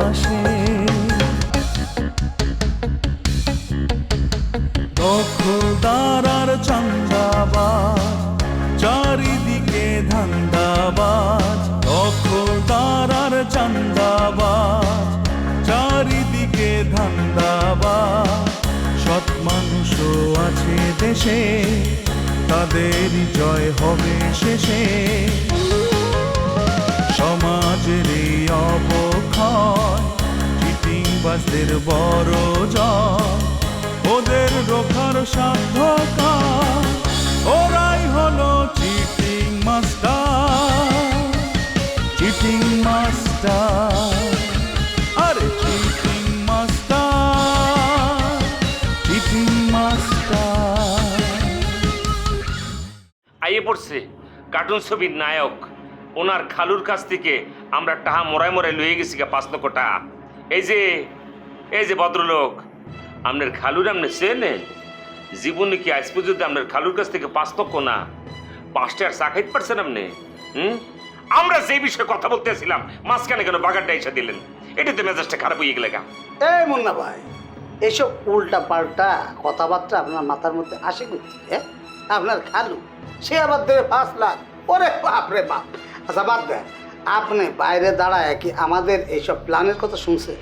আসে। দখলদার আর চান্দাবাজ, চারিদিকে ধান্দাবাজ। দখলদার আর চান্দাবাজ, চারিদিকে ধান্দাবাজ। সৎ মানুষও আছে দেশে, তাদেরই জয় হবে শেষে। সমাজের এই অবক্ষয়, চিটিংবাজদের বড় জয়। ওদের রোখার সাধ্য কার, ওরাই হলো চিটিং মাস্টার। চিটিং মাস্টার, আরে চিটিং মাস্টার, চিটিং মাস্টার। আইয়ে পড়ছে কার্টুন ছবির নায়ক, ওনার খালুর কাছ থেকে আমরা টাহা মোড়ায় মোড়ায় লয়ে গেছি 5 লক্ষ টাকা। এই যে ভদ্রলোক, আপনার খালুর আপনি চেনেন? জীবনে কি আজ পর্যন্ত আপনার খালুর কাছ থেকে 5 লক্ষ না 5 টাকার চা খাইতে পারছেন আপনি? আমরা যে বিষয়ে কথা বলতেছিলাম মাঝখানে কেন বাগানটা এসে দিলেন? এটাতে মেজাজটা খারাপ হয়ে গেলে গা। এই মুন্না ভাই, এইসব উল্টা পাল্টা কথাবার্তা আপনার মাথার মধ্যে আসে করতে? আপনার খালু সে আবার দেবে 5 লাখ। ওরে বাপ রে বাপ। আচ্ছা বাদ দেন, আপনি বাইরে দাঁড়ায় কি আমাদের এইসব প্ল্যানের কথা শুনছে?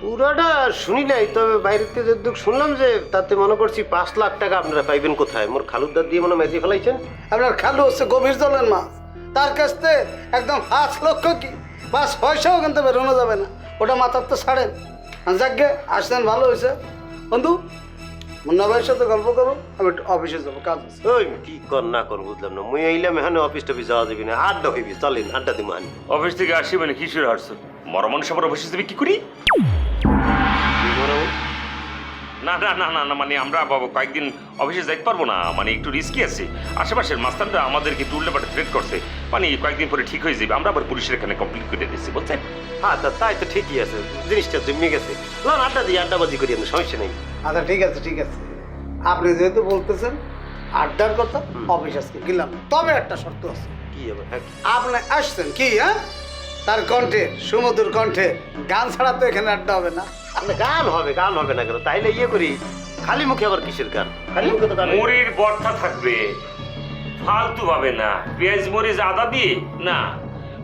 পুরোটা শুনি নাই, তবে বাইরে থেকে যতটুকু শুনলাম যে তাতে মনে করছি 5 লাখ টাকা আপনারা পাইবেন কোথায়? মোর খালুদার দিয়ে মনে মেজি ফেলাইছেন। আপনার খালু হচ্ছে গভীর জলের মাছ, তার কাছ থেকে একদম 5 লক্ষ কি 5 পয়সাও কিন্তু বেরোনো যাবে না। ওটা মাথার তো ছাড়েন। যাকে আসছেন ভালো হয়েছে। বন্ধু, মুন্না ভাইয়ের সাথে গল্প করো, আমি একটু অফিসে যাবো, কাজ আছে। ওই কি কর না কর বুঝলাম না। মুই আইলাম এখানে অফিস টফিস যাওয়া যাবি না, আড্ডা হইবি, চলেন আড্ডা দিব। আনি অফিস থেকে আসি মানে কিশোর হারছো মরা মানুষ আবার অফিসে যাবে কি করি? না না না না না, মানে আমরা বাবা কয়েকদিন অফিসে যাইতে পারবো না, মানে একটু রিস্কি আছে। আশেপাশের মাস্টাররা আমাদেরকে তুললে পাঠে থ্রেট করছে, মানে কয়েকদিন পরে ঠিক হয়ে যাবে। আমরা আবার পুলিশের এখানে কমপ্লিট করে দিচ্ছি, বলছেন? হ্যাঁ তাই তো ঠিকই আছে, জিনিসটা জমে গেছে। না আড্ডা দিই, আড্ডাবাজি করি, আমরা সমস্যা নেই। আচ্ছা ঠিক আছে ঠিক আছে, আপনি যেহেতু বলতেছেন আড্ডার কথা, অফিস আজকে গেলাম। তবে একটা শর্ত আছে। কি হবে? হ্যাঁ আপনি আসছেন কি? তার কণ্ঠে, সুমধুর কণ্ঠে গান ছাড়া তো এখানে আড্ডা হবে না। গান হবে না কেন? তাইলে ইয়ে করি, খালি মুখে আবার কিসের গান? খালি মুখে তো গান। মুড়ির বর্তা থাকবে, ফালতু হবে না। পেঁয়াজ মরিচ আদা দিয়ে না,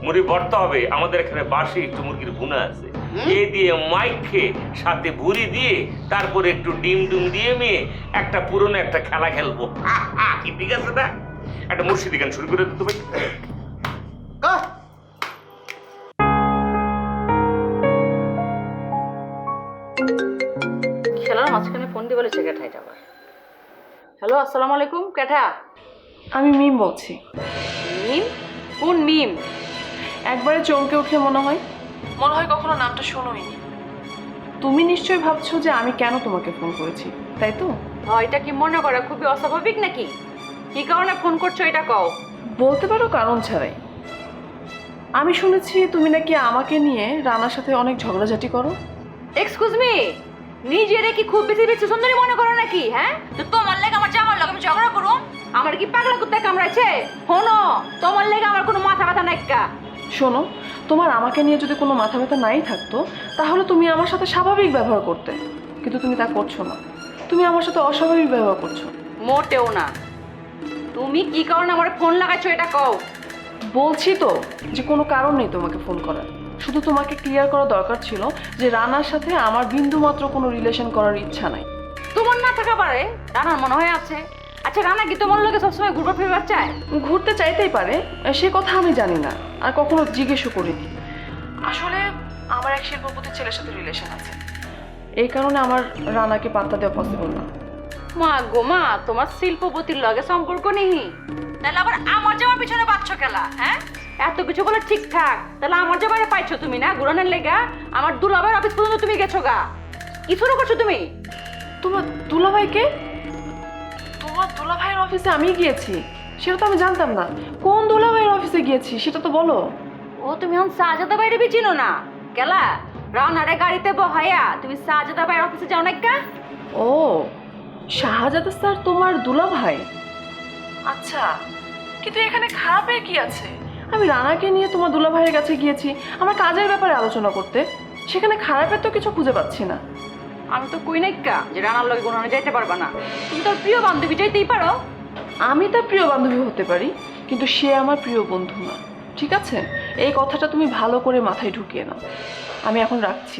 মুড়ি ভর্তা হবে। আমাদের এখানে বাসি একটু মুরগির ভুনা আছে, এ দিয়ে মাইকে সাথে ভুড়ি দিয়ে তারপরে একটু ডিম ডুম দিয়ে মেয়ে একটা পুরনো একটা খেলা খেলবো। কি ঠিক আছে না? একটা মুর্শিদি গান শুরু করে দিতে ভাই। খেলার মাঝখানে ফোন দিয়ে বলেছে ক্যাঠা এটা আবার। হ্যালো, আসসালামু আলাইকুম। ক্যাঠা? আমি মিম বলছি। মিম? কোন মিম? একবারে চমকে উঠে মনে হয় কখনো নামটা শোনোইনি। তুমি নিশ্চয়ই ভাবছো যে আমি কেন তোমাকে ফোন করেছি, তাই তো? এটা কি মনে করা খুবই অস্বাভাবিক নাকি? কি কারণে ফোন করছো এটা কও। বলতে পারো কারণ ছাড়াই। আমি শুনেছি তুমি নাকি আমাকে নিয়ে রানার সাথে অনেক ঝগড়াঝাটি করো। এক্সকিউজ মি, নিজেরে কি খুব বেশি বেশি সুন্দরী মনে করো নাকি? তো তোমার লেগে আমার জামার লগে আমি ঝগড়া করুম? আমার কি পাগলা কুত্তায় কামড়াইছে? শোনো, তোমার লেগে আমার কোনো মাথা ব্যথা নাই। শোনো, তোমার আমাকে নিয়ে যদি কোনো মাথা ব্যথা নাই থাকতো তাহলে তুমি আমার সাথে স্বাভাবিক ব্যবহার করতে, কিন্তু তুমি তা করছো না। তুমি আমার সাথে অস্বাভাবিক ব্যবহার করছো। মোটেও না। তুমি কি কারণে আমার ফোন লাগাইছো এটা কও। বলছি তো যে কোনো কারণ নেই তোমাকে ফোন করার। শুধু তোমাকে ক্লিয়ার করা দরকার ছিল যে রানার সাথে আমার বিন্দু মাত্র কোনো রিলেশন করার ইচ্ছা নাই। তোমার না থাকা পারে, রানার মনে হয় আছে। আচ্ছা, রানা কি তোমার লোকে সবসময় ঘুরতে ফিরবার চায়? ঘুরতে চাইতেই পারে, সে কথা আমি জানি না, আর কখনো জিজ্ঞেসও করিনি। আসলে আমার এক শিল্পপতি ছেলের সাথে রিলেশন আছে, এই কারণে আমার রানাকে পাত্তা দেওয়া পসিবল না। মা গো মা, তোমার শিল্পপতির লগে সম্পর্ক নেই? তাহলে আবার আমার যাওয়ার পিছনে পাচ্ছ খেলা? এত কিছু বলে ঠিকঠাক, তাহলে আমার যাবার পাইছো তুমি না ঘুরানোর লেগা? আমার দুলাভাইয়ের অফিস পর্যন্ত তুমি গেছো গা। কি শুরু করছো তুমি? তোমার দুলাভাইকে? তোমার দুলাভাইয়ের অফিসে আমি গিয়েছি? সেটা তো আমি জানতাম না। কোন দুলাভাইয়ের অফিসে গিয়েছি সেটা তো বলো। ও, তুমি এখন সাজাদা বাইরে চিনো না কেলা? রানারে গাড়িতে বহাইয়া তুমি সাজাদা বাইরের অফিসে যাও না কা? ও, শাহজাদা স্যার তোমার দুলাভাই? আচ্ছা, কিন্তু এখানে খারাপের কি আছে? আমি রানাকে নিয়ে তোমার দুলাভাইয়ের কাছে গিয়েছি আমার কাজের ব্যাপারে আলোচনা করতে। সেখানে খারাপের তো কিছু খুঁজে পাচ্ছি না। আমি তো কই নাই কা যে রানার লগে গুণানে যাইতে পারবা না, তুমি তোর প্রিয় বান্ধবী যাইতেই পারো। আমি তার প্রিয় বান্ধবী হতে পারি, কিন্তু সে আমার প্রিয় বন্ধু না, ঠিক আছে? এই কথাটা তুমি ভালো করে মাথায় ঢুকিয়ে নাও। আমি এখন রাখছি।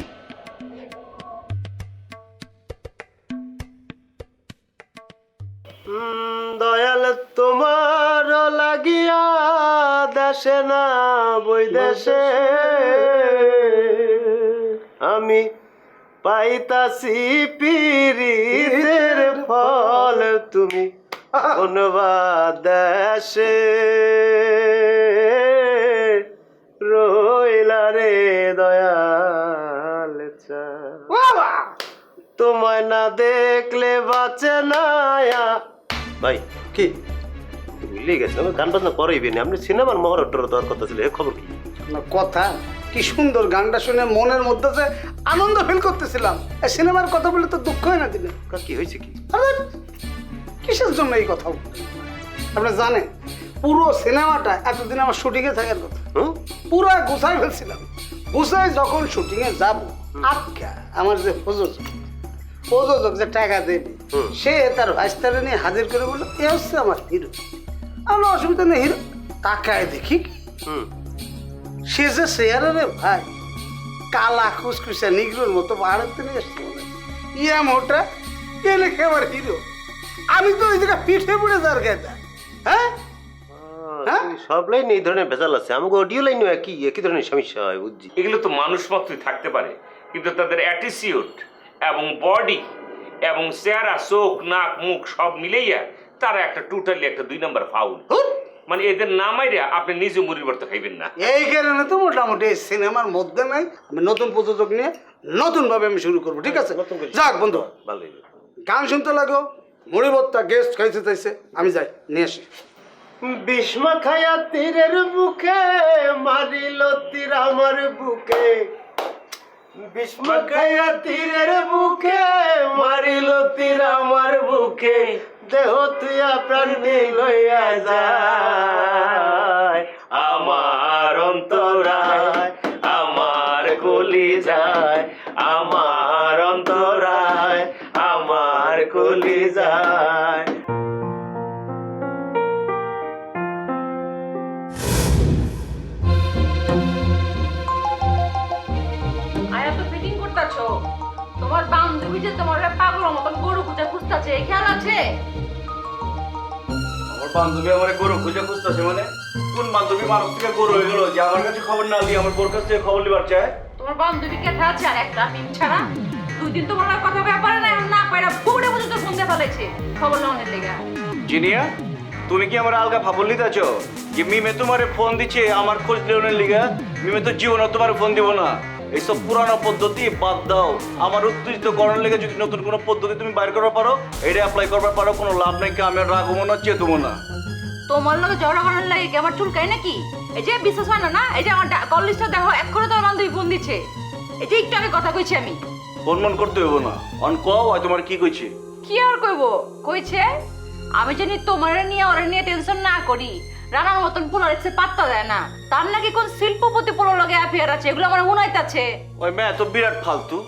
দয়াল তোমার লাগিয়া দেশে না বৈদেশে আমি পাইতাছি পিরিতের ফল, তুমি কোনবা দেশে রইলা রে দয়াল চা। বাবা তোমায় না দেখলে বাঁচে না। ভাই কি ভুলে গেছে, আমি গান বাজনা করাইবে না, আপনি সিনেমার মহরটর দেওয়ার কথা ছিল, এ খবর কি? আপনার কথা কি সুন্দর, গানটা শুনে মনের মধ্যে যে আনন্দ ফিল করতেছিলাম। সিনেমার কথা বলে তো দুঃখ হয় না দিলে। কি হয়েছে কি? আরে কিসের জন্য এই কথা আপনি জানেন? পুরো সিনেমাটা এতদিন আমার শুটিংয়ে থাকার কথা, পুরো গুছাই ফেলছিলাম। গুছাই যখন শুটিংয়ে যাব, আটকা আমার যে প্রযোজক যে টাকা দেবে, সে তার ভাইস্তারে নিয়ে হাজির করে বললো এ হচ্ছে আমার হিরো। আমার অসুবিধা নেই, হিরো তাকায় দেখি কি সে যে শেয়ারে রে ভাই, কালা খুসখুসা নিগ্রোর মতো পাহাড়ের থেকে এসছে বলে ইয়া মোটা এ লেখে আমার হিরো। আমি তো ওই জায়গায় পিঠে পড়ে যার গেতা। হ্যাঁ হ্যাঁ সব লাইন এই ধরনের ভেজাল আছে, আমাকে অডিও লাইনও একই ধরনের সমস্যা হয়, বুঝছি। এগুলো তো মানুষ মাত্রই থাকতে পারে, কিন্তু তাদের অ্যাটিটিউড এবং বডি এবং চেহারা, চোখ, নাক, মুখ সব মিলাইয়া তারা একটা টোটালি একটা 2 নম্বর ফাউল। মানে এদের নামাইরা আপনি নিজে মুড়ির ভর্তা খাইবেন না। এই কারণে তো মোটামুটি এই সিনেমার মধ্যে নাই, আমি নতুন প্রযোজক নিয়ে নতুন ভাবে আমি শুরু করবো, ঠিক আছে? যাক বন্ধু, ভালোই গান শুনতে লাগো, মুড়ি ভর্তা গেস্ট খাইতে চাইছে, আমি যাই নিয়ে আসি। বিষ্মা খায়া তীরের বুকে মারিল তীর আমার বুকে, বিষ্মা খায়া তীরের বুকে মারিল তীর আমার বুকে, দেহ তুইয়া প্রাণ লইয়া যায় আমার অন্তরায়, আমার কলি যায়, আমার অন্তরায়, আমার কলি যায়। আয়া তো ফিটিং করতাছো, তোমার বান্ধবী যে তোমার পাগলের মতন গরু খুঁজে খুঁজতাছে, এই খেয়াল আছে? আমার বান্ধবী আমার গরু খুঁজে খুঁজতেছে মানে? কোন বান্ধবী মানুষ থেকে গরু হয়ে গেল যে আমার কাছে খবর না দিয়ে আমার বোর কাছ থেকে খবর নিবার চায়? তোমার বান্ধবী কেথা আছে আর একটা মিম ছাড়া? 2 দিন তোমার আর কথা ব্যাপারে না, না পাইরা বুড়ে পর্যন্ত ফোন দিয়ে ফেলেছে খবর নেওয়ার লেগা। জিনিয়া, তুমি কি আমার আলগা ভাবল নিতেছ যে মিমে তোমারে ফোন দিচ্ছে আমার খোঁজ নেওয়ার লিগা? মিমে তো জীবনে তোমার ফোন দিব না। এইসব পুরানো পদ্ধতি বাদ দাও। আমার উত্তেজিত করার লেগে যদি নতুন কোনো পদ্ধতি তুমি বাইর করতে পারো, এটা অ্যাপ্লাই করবার পারো, কোনো লাভ নাই। আমি আর রাগবো না, চেতবো না। তোমার লগে ঝগড়া করার লাগে কি আমার চুলকাই নাকি? এই যে বিশ্বাস হয় না না, এই যে আমার কল লিস্টটা দেখো, এক্ষুনি তোমার বান্ধবী ফোন দিচ্ছে। এই যে একটু আগে কথা কইছি আমি। ফোন মন করতে হইব না, অন কও হয় তোমার কি কইছে। কি আর কইবো, কইছে আমি জানি তোমার নিয়ে ওরা নিয়ে টেনশন না করি, রানার মতন পোলার এসে পাত্তা দেয় না, তার নাকি কোন শিল্পপতি পোলার লগে অ্যাফেয়ার আছে, এগুলো আমার মনে হইতাছে। ওই মেয়ে তো বিরাট ফালতু।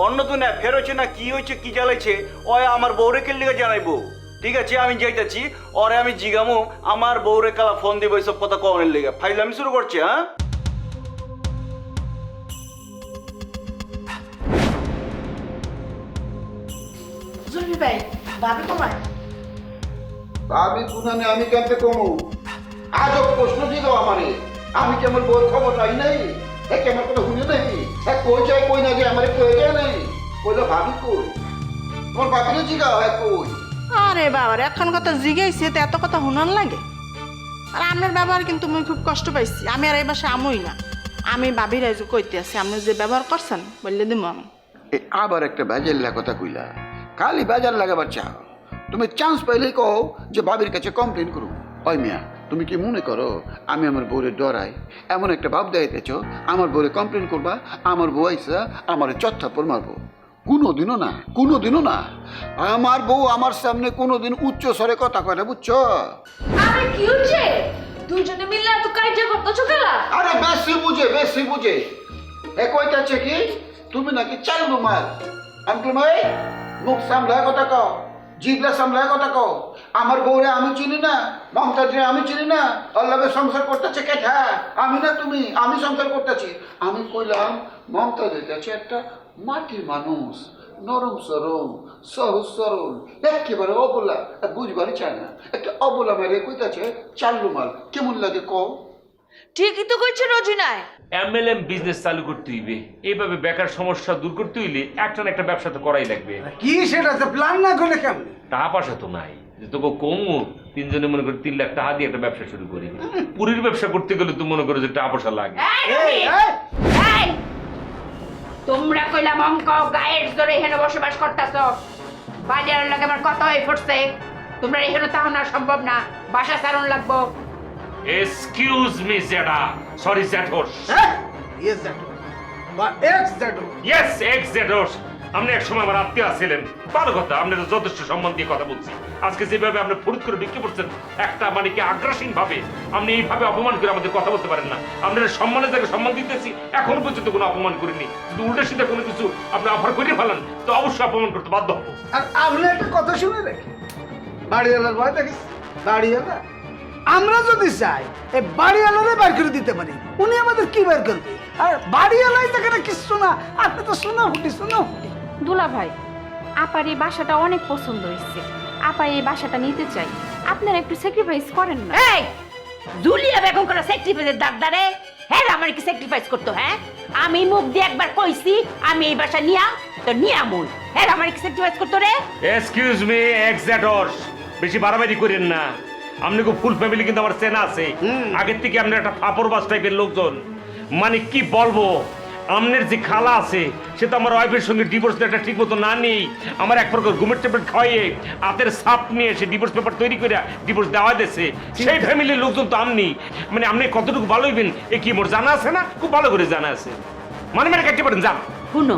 অন্য তো না ফের হচ্ছে না, কি হয়েছে কি জ্বালাইছে ওই আমার বউরে কে লিগে জানাইবো। ঠিক আছে, আমি যাইতেছি, ওরে আমি জিগামু আমার বউরে কালা ফোন দিব এইসব কথা কনের লেগে। ফাইল আমি শুরু করছি। হ্যাঁ, জুলবি ভাই, ভাবি তোমায় আমি কোনানে আমি কেমতে কমু? আজব প্রশ্ন দিল আমারে। আমি কেমন বই খবর নাই নাই, এ কেমন কোনো হুনে নাই, এক কই যায় কই না যে আমারে কই যায় নাই, কইলো ভাবি কই, তোমার ভাবিরে জিগাও এক কই। আরে বাবার এখন কথা জিগাইছি তো এত কথা শুনান লাগে? আর আপনার ব্যবহার কিন্তু মুই খুব কষ্ট পাইছি। আমি আর এই বাসা আমই না, আমি ভাবির আইজু কইতে আছি, আপনি যে ব্যবহার করছেন বললে দিব আমি। আবার একটা বেজার কথা কইলা, খালি বেজার লাগাবার চাও। তুমি চান্স পাইলেই কও যে ভাবির কাছে কমপ্লেন করো। ওই মিয়া, তুমি কি মনে করো আমি আমার বউরে ডরাই? এমন একটা ভাব দেখাইতেছ আমার বউরে কমপ্লেন করবা, আমার বউ আইসা আমার চত্থাপ্পড় মারবো? কোনোদিনও না, কোনোদিনও না। আমার বউ আমার সামনে কোনোদিন উচ্চ স্বরে কথা কয় না, বুঝছো? আরে কি হচ্ছে? দুইজনে মিলে এত কাইজা করতেছো কেলা? আরে বেশি বুঝে, বেশি বুঝে। এ কইতাছে কি তুমি নাকি চালু মাল আঙ্কেল ভাই মুখ সামলায় কথা কও জিভলা সামলায় কথা কও আমার বউরে আমি চিনি না মমতাজরে আমি চিনি না আল্লাহকে সংসার করতেছে কেঠা আমি না তুমি আমি সংসার করতেছি আমি কইলাম মমতাজের কাছে একটা মাটির মানুষ নরম সরম সহজ সরল একেবারে অবলা বুঝবারই চায় না একটা অবলা মেরে কইতাছে চালু মাল কেমন লাগে কও ঠিকই তো কইছে রোজিনায়। এমএলএম বিজনেস চালু করতে হইবে, এইভাবে বেকার সমস্যা দূর করতে হইলে একটা না একটা ব্যবসা তো করাই লাগবে। কি সেটা তো প্ল্যান না করলে কেমন? টাকা পয়সা তো নাই, যে তোকে কমু তিনজনে মনে করে 3 লাখ টাকা দিয়ে একটা ব্যবসা শুরু করি। পুরীর ব্যবসা করতে গেলে তো মনে করো যে টাকা পয়সা লাগে। এই, তোমরা কইলাম অঙ্ক গায়ের জোরে এখানে বসবাস করতেছ, বাজারের লাগে আমার কত হয়ে পড়ছে, তোমরা এখানে তাও না সম্ভব না, বাসা সারণ লাগবো। এক্সকিউজ মি জেডা, সরি জেঠোস। ইয়েস দ্যাটো বা এক্স দ্যাটো। ইয়েস এক্স জেঠোস, আপনি এক সময় আমার আত্মীয় ছিলেন, ভালো কথা, আপনি তো যথেষ্ট সম্মান দিয়ে কথা বলছি। আজকে যেভাবে আপনি ফুরুত করে ঢুকে পড়ছেন একটা মানে কি আগ্রাসীন ভাবে, আপনি এইভাবে অপমান করে আমাদের কথা বলতে পারেন না। আপনার সম্মানের জায়গায় সম্মান দিতেছি, এখনো পর্যন্ত কোনো অপমান করিনি। যদি উল্টা সিধা কোনো কিছু আপনি অফার করে ফেলেন তো অবশ্যই অপমান করতে বাধ্য হবো। আর আপনি একটা কথা শুনে রাখি, বাড়িওয়ালার ভয় দেখিস, বাড়িওয়ালা আমরা যদি চাই এই বাড়িওয়ালারে বের করে দিতে পারি, উনি আমাদের কি বের করবে? আর বাড়িওয়ালাই যেখানে কিছু না, আপনি তো শোনা ফুটি। দুলা ভাই, আপার এই বাসাটা অনেক পছন্দ হয়েছে, আপা এই বাসাটা নিতে চাই, আপনারা একটু স্যাক্রিফাইস করেন না। এই জুলিয়া বেগম করে স্যাক্রিফাইসের দাঁড়ে, হ্যাঁ আমার কি স্যাক্রিফাইস করতো? হ্যাঁ আমি মুখ দিয়ে একবার কইছি আমি এই বাসা নিয়া তো নিয়ামুল, হ্যাঁ আমার কি স্যাক্রিফাইস করতো রে? এক্সকিউজ মি এক্স জেঠোস, বেশি বাড়াবাড়ি করেন না। আপনি খুব ফুল ফ্যামিলি কিন্তু আমার চেনা আছে, আগের থেকে আপনার একটা ফাপড়বাজ টাইপের লোকজন। মানে কি বলবো, আমনের যে খালা আছে সে তো আমার ওয়াইফের সঙ্গে ডিভোর্স লেটার ঠিক মতো না নেই, আমার এক প্রকার ঘুমের ট্যাবলেট খাইয়ে হাতের ছাপ নিয়ে সে ডিভোর্স পেপার তৈরি করে ডিভোর্স দেওয়া দিয়েছে। সেই ফ্যামিলির লোকজন তো আমনি, মানে আপনি কতটুকু ভালো হইবেন এ কি মোর জানা আছে না? খুব ভালো করে জানা আছে, মানে মানে কাটতে পারেন যান। শুনো,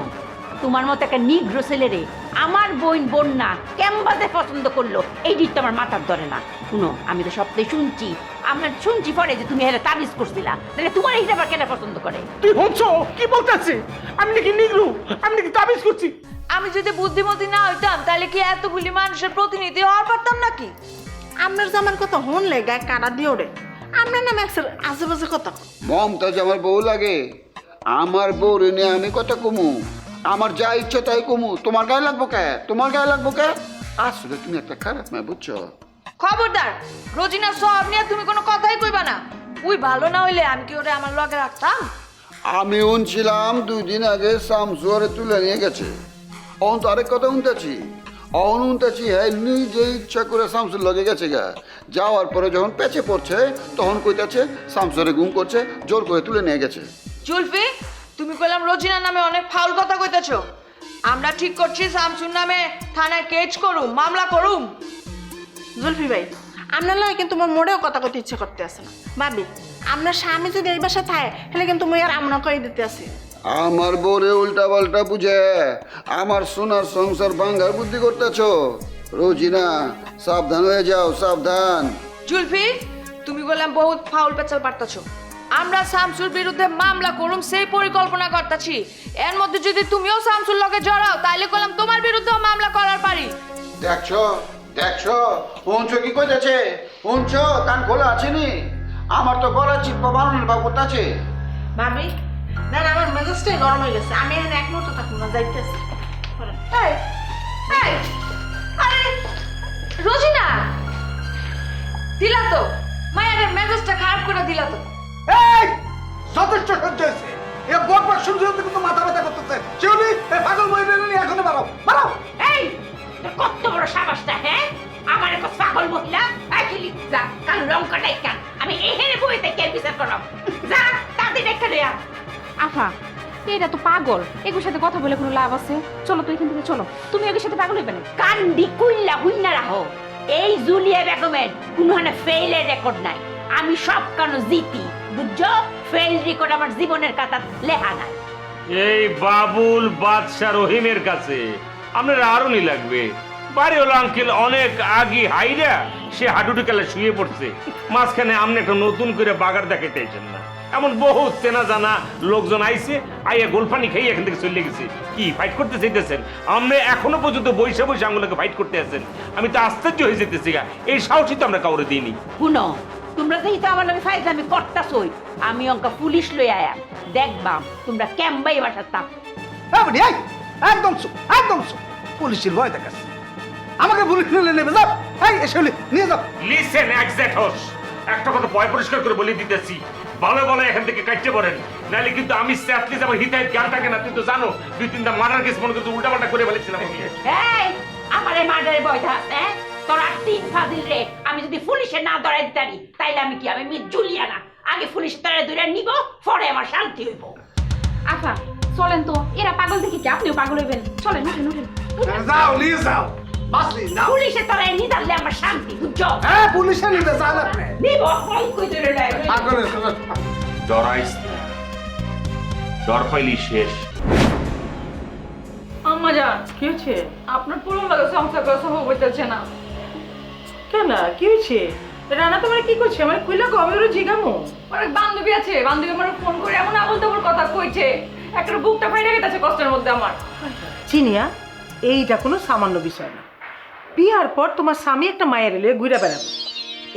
তোমার মতো একটা নিগ্রো ছেলেরে আমার বোন না কেমবাতে পছন্দ করলো এই দিকটা আমার মাথার ধরে না। শুনো, আমি তো সবটাই শুনছি, আমরা শুনছি পরে যে তুমি হেলে তাবিজ করছিলা, তাহলে তোমার এইটা আবার কেন পছন্দ করে? তুই হচ্ছো কি বলতেছে? আমি নাকি নিগলু, আমি নাকি তাবিজ করছি? আমি যদি বুদ্ধিমতী না হইতাম তাহলে কি এতগুলি মানুষের প্রতিনিধি হওয়ার পারতাম নাকি? আপনার জামার কথা শুনলে গায়ে কাটা দিয়ে ওরে, আপনার নামে একসাথে আজেবাজে কথা। মমতাজ আমার বউ লাগে, আমার বউ রেনে আমি কথা কমু, আমার যা ইচ্ছা তাই কমু। তোমার গায়ে লাগবো কে? তোমার গায়ে লাগবো কে? আসলে তুমি একটা খারাপ মেয়ে, বুঝছো? খবরদার, রোজিনা সব নিয়ে তুমি কোনো কথাই কইবা না। ওই ভালো না হইলে আমি কি ওরে আমার লগে রাখতাম? আমি শুনছিলাম 2 দিন আগে শামসুয়ারে তুলে নিয়ে গেছে, অন তো আরেক কথা শুনতেছি, হ্যাঁ নিজে ইচ্ছা করে শামসুর লগে গেছে গা। যাওয়ার পরে যখন পেছে পড়ছে তখন কইতাছে শামসুয়ারে গুম করছে, জোর করে তুলে নিয়ে গেছে। জুলফি, তুমি কইলাম রোজিনা নামে অনেক ফাউল কথা কইতেছো। আমরা ঠিক করছি শামসুর নামে থানায় কেস করুম, মামলা করুম। জুলফি ভাই, আপনার লাগে কিন্তু আমার মোড়েও কথা কইতে ইচ্ছে করতে আসে না। ভাবি, আপনার স্বামী যদি এই বাসা থাকে তাহলে কিন্তু মই আর আমরা কই দিতে আসি। আমার বউরে উল্টা পাল্টা বুঝে আমার সোনার সংসার ভাঙ্গার বুদ্ধি করতেছ। রোজিনা, সাবধান হয়ে যাও, সাবধান। জুলফি, তুমি বললাম বহুত ফাউল পেঁচাল পারতাছো। আমরা শামসুর বিরুদ্ধে মামলা করুম সেই পরিকল্পনা করতেছি। এর মধ্যে যদি তুমিও শামসুর লগে জড়াও তাইলে কইলাম তোমার বিরুদ্ধেও মামলা করার পারি। দেখছো শুনছো কি কইতেছে? শুনছো? কান খোলা আছেনি? আমার তো গলা চিপা বানানোর বা করতেছে। ভাবি, না আমার মেজাজটাই গরম হয়ে গেছে, আমি এখানে এক মুহূর্ত থাকবো না, যাইতেছি। এই, এই, আরে রোজিনা, দিলা তো মায়ের মেজাজটা খারাপ করে দিলা তো। এই যথেষ্ট সহ্য হয়েছে, এ বকবক শুনতে শুনতে কিন্তু মাথা ব্যথা করতেছে। শিউলি, এই পাগল মহিলা নিয়ে এখনো বাড়াও। এই, তোর কত বড় সাবাসটা, হ্যাঁ? আমার একটা পাগল মহিলা, আইলি যা কাল রং কাটাই কান, আমি এখানে বইতে কে বিচার করব? যা তাতে দেখে দেয়া। আফা, এটা তো পাগল, এগুলোর সাথে কথা বলে কোনো লাভ আছে? চলো তো এখান থেকে চলো, তুমি ওদের সাথে পাগল হইবে না। কান্দি কুইল্লা হুইনা রাখো, এই জুলিয়া বেগমের কোনো হানে ফেইলের রেকর্ড নাই। আমি সব কানো জিতি, বুঝছো? ফেল রেকর্ড আমার জীবনের কথা লেখা নাই। এই বাবুল বাদশা রহিমের কাছে আপনার আরো নি লাগবে। বাড়ি হলো আঙ্কেল অনেক আগে হাইরা সে হাডুডু খেলা শুয়ে পড়ছে মাঝখানে আপনি একটা নতুন করে বাগার দেখাইতেছেন না এমন বহু চেনা জানা লোকজন আইছে আইয়া গোলপানি খেয়ে এখান থেকে চলে গেছে কি ফাইট করতে চাইতেছেন আপনি এখনো পর্যন্ত বৈশা বৈশা আঙুলকে ফাইট করতে আছেন আমি তো আশ্চর্য হয়ে যেতেছি গা এই সাহসই তো আমরা কাউরে দিইনি শুনো তোমরা যেহেতু আমার নামে ফাইজলামি করতাছই আমি অঙ্কা পুলিশ লই আয়া দেখবাম তোমরা কেমবাই বাসার থাক একদম চুপ একদম চুপ পুলিশের ভয় দেখাচ্ছে আমাকে পুলিশ নেবে যাও এসে নিয়ে যাও লিসেন এক্সাক্ট হোস একটা কথা ভয় পরিষ্কার করে বলে দিতেছি ভালো ভালো এখান থেকে কাটতে পারেন নাহলে কিন্তু আমি স্যাটলি যাব হিতায় জ্ঞান থাকে না তুই তো জানো 2-3টা মার্ডার কেস মনে করতে উল্টাপাল্টা করে ফেলেছিলাম আমি এই আমারে মার্ডারের ভয় থাকতে হ্যাঁ তোরা তিন ফাজিল রে আমি যদি পুলিশে না ধরাই দিতারি তাইলে আমি কি আমি মিস জুলিয়ানা আগে পুলিশ ধরে ধরে নিব পরে আমার শান্তি হইব আফা চলেন তো এরা পাগল দেখি কি আপনিও পাগল হইবেন চলেন উঠেন উঠেন যাও নিয়ে যাও বাসলি না পুলিশে ধরে নি ধরলে আমার শান্তি বুঝছো হ্যাঁ পুলিশে নিবে যান আপনি নিব ফোন কই ধরে লাই পাগলের ডরাইস না ডর পাইলি শেষ আম্মা জান কি হয়েছে? আপনার পুরো লাগে সংসার করা সম্ভব হইতেছে না কেন কি হয়েছে? রানা তোমার কি করছে আমার কইলা গো আমি ওর জিগামু অনেক বান্ধবী আছে বান্ধবী আমার ফোন করে এমন আবল তাবল কথা কইছে একটা বুকটা ফাইটা গেছে কষ্টের মধ্যে আমার চিনিয়া এইটা কোনো সামান্য বিষয় না বিয়ার পর তোমার স্বামী একটা মায়ের এলে ঘুরে বেড়াবে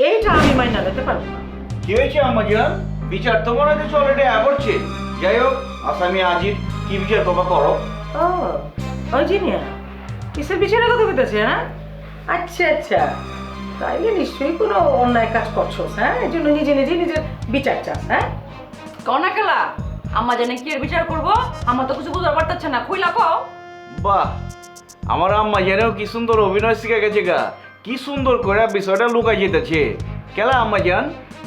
এইটা আমি মাইনা নিতে পারবো না কি হয়েছে আম্মাজান বিচার তো মনে হচ্ছে অলরেডি করছে যাই হোক আসামি আজির কি বিচার বাবা করো ও ওই চিনিয়া কিসের বিচারের কথা বলতেছে হ্যাঁ আচ্ছা আচ্ছা তাইলে নিশ্চয়ই কোনো অন্যায় কাজ করছো হ্যাঁ এই জন্য নিজে নিজে নিজের বিচার চাস হ্যাঁ কনা খেলা আম্মা জানে কি এর বিচার করবো আমার তো কিছু বুঝতে পারতেছে না কইলা কও বাহ আমার আম্মা জানেও কি সুন্দর অভিনয় শিখে গেছে গা কি সুন্দর করে বিষয়টা লুকাই যেতেছে কেলা আম্মা জান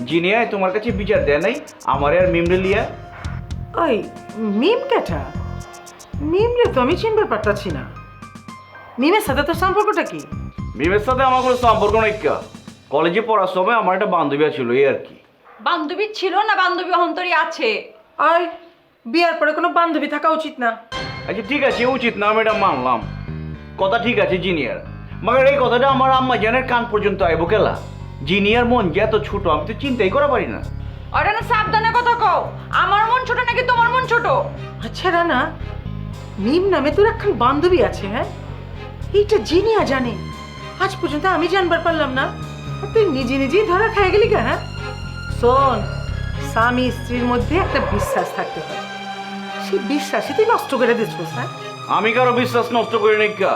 জিনিয়ায় তোমার কাছে বিচার দেয় নাই আমার আর মিমরে লিয়া ওই মিম কেটা মিমরে তো আমি চিনতে পারতাছি না মিমের সাথে তোর সম্পর্কটা কি মিমের সাথে আমার কোনো সম্পর্ক নাই কা কলেজে পড়ার সময় আমার একটা বান্ধবী ছিল এই আর কি বান্ধবী ছিল না বান্ধবী অন্তরী আছে ওই বিয়ার পরে কোনো বান্ধবী থাকা উচিত না আচ্ছা ঠিক আছে উচিত না আমি এটা মানলাম কথা ঠিক আছে জিনিয়ার মगर এই কথাটা আমার আম্মা জানের কান পর্যন্ত আইব কেলা জিনিয়ার মন যে এত ছোট আমি তো চিন্তাই করা পারি না ওটা না সাবধানে কথা কও আমার মন ছোট নাকি তোমার মন ছোট আচ্ছা রানা মিম নামে তোর একখান বান্ধবী আছে হ্যাঁ এইটা জিনিয়া জানে আজ পর্যন্ত আমি জানবার পারলাম না আর তুই নিজে নিজেই ধরা খেয়ে গেলি কে হ্যাঁ শোন স্বামী স্ত্রীর মধ্যে একটা বিশ্বাস থাকতে হয় সেই বিশ্বাসই তুই নষ্ট করে দিচ্ছিস হ্যাঁ আমি কারো বিশ্বাস নষ্ট করি নাই কা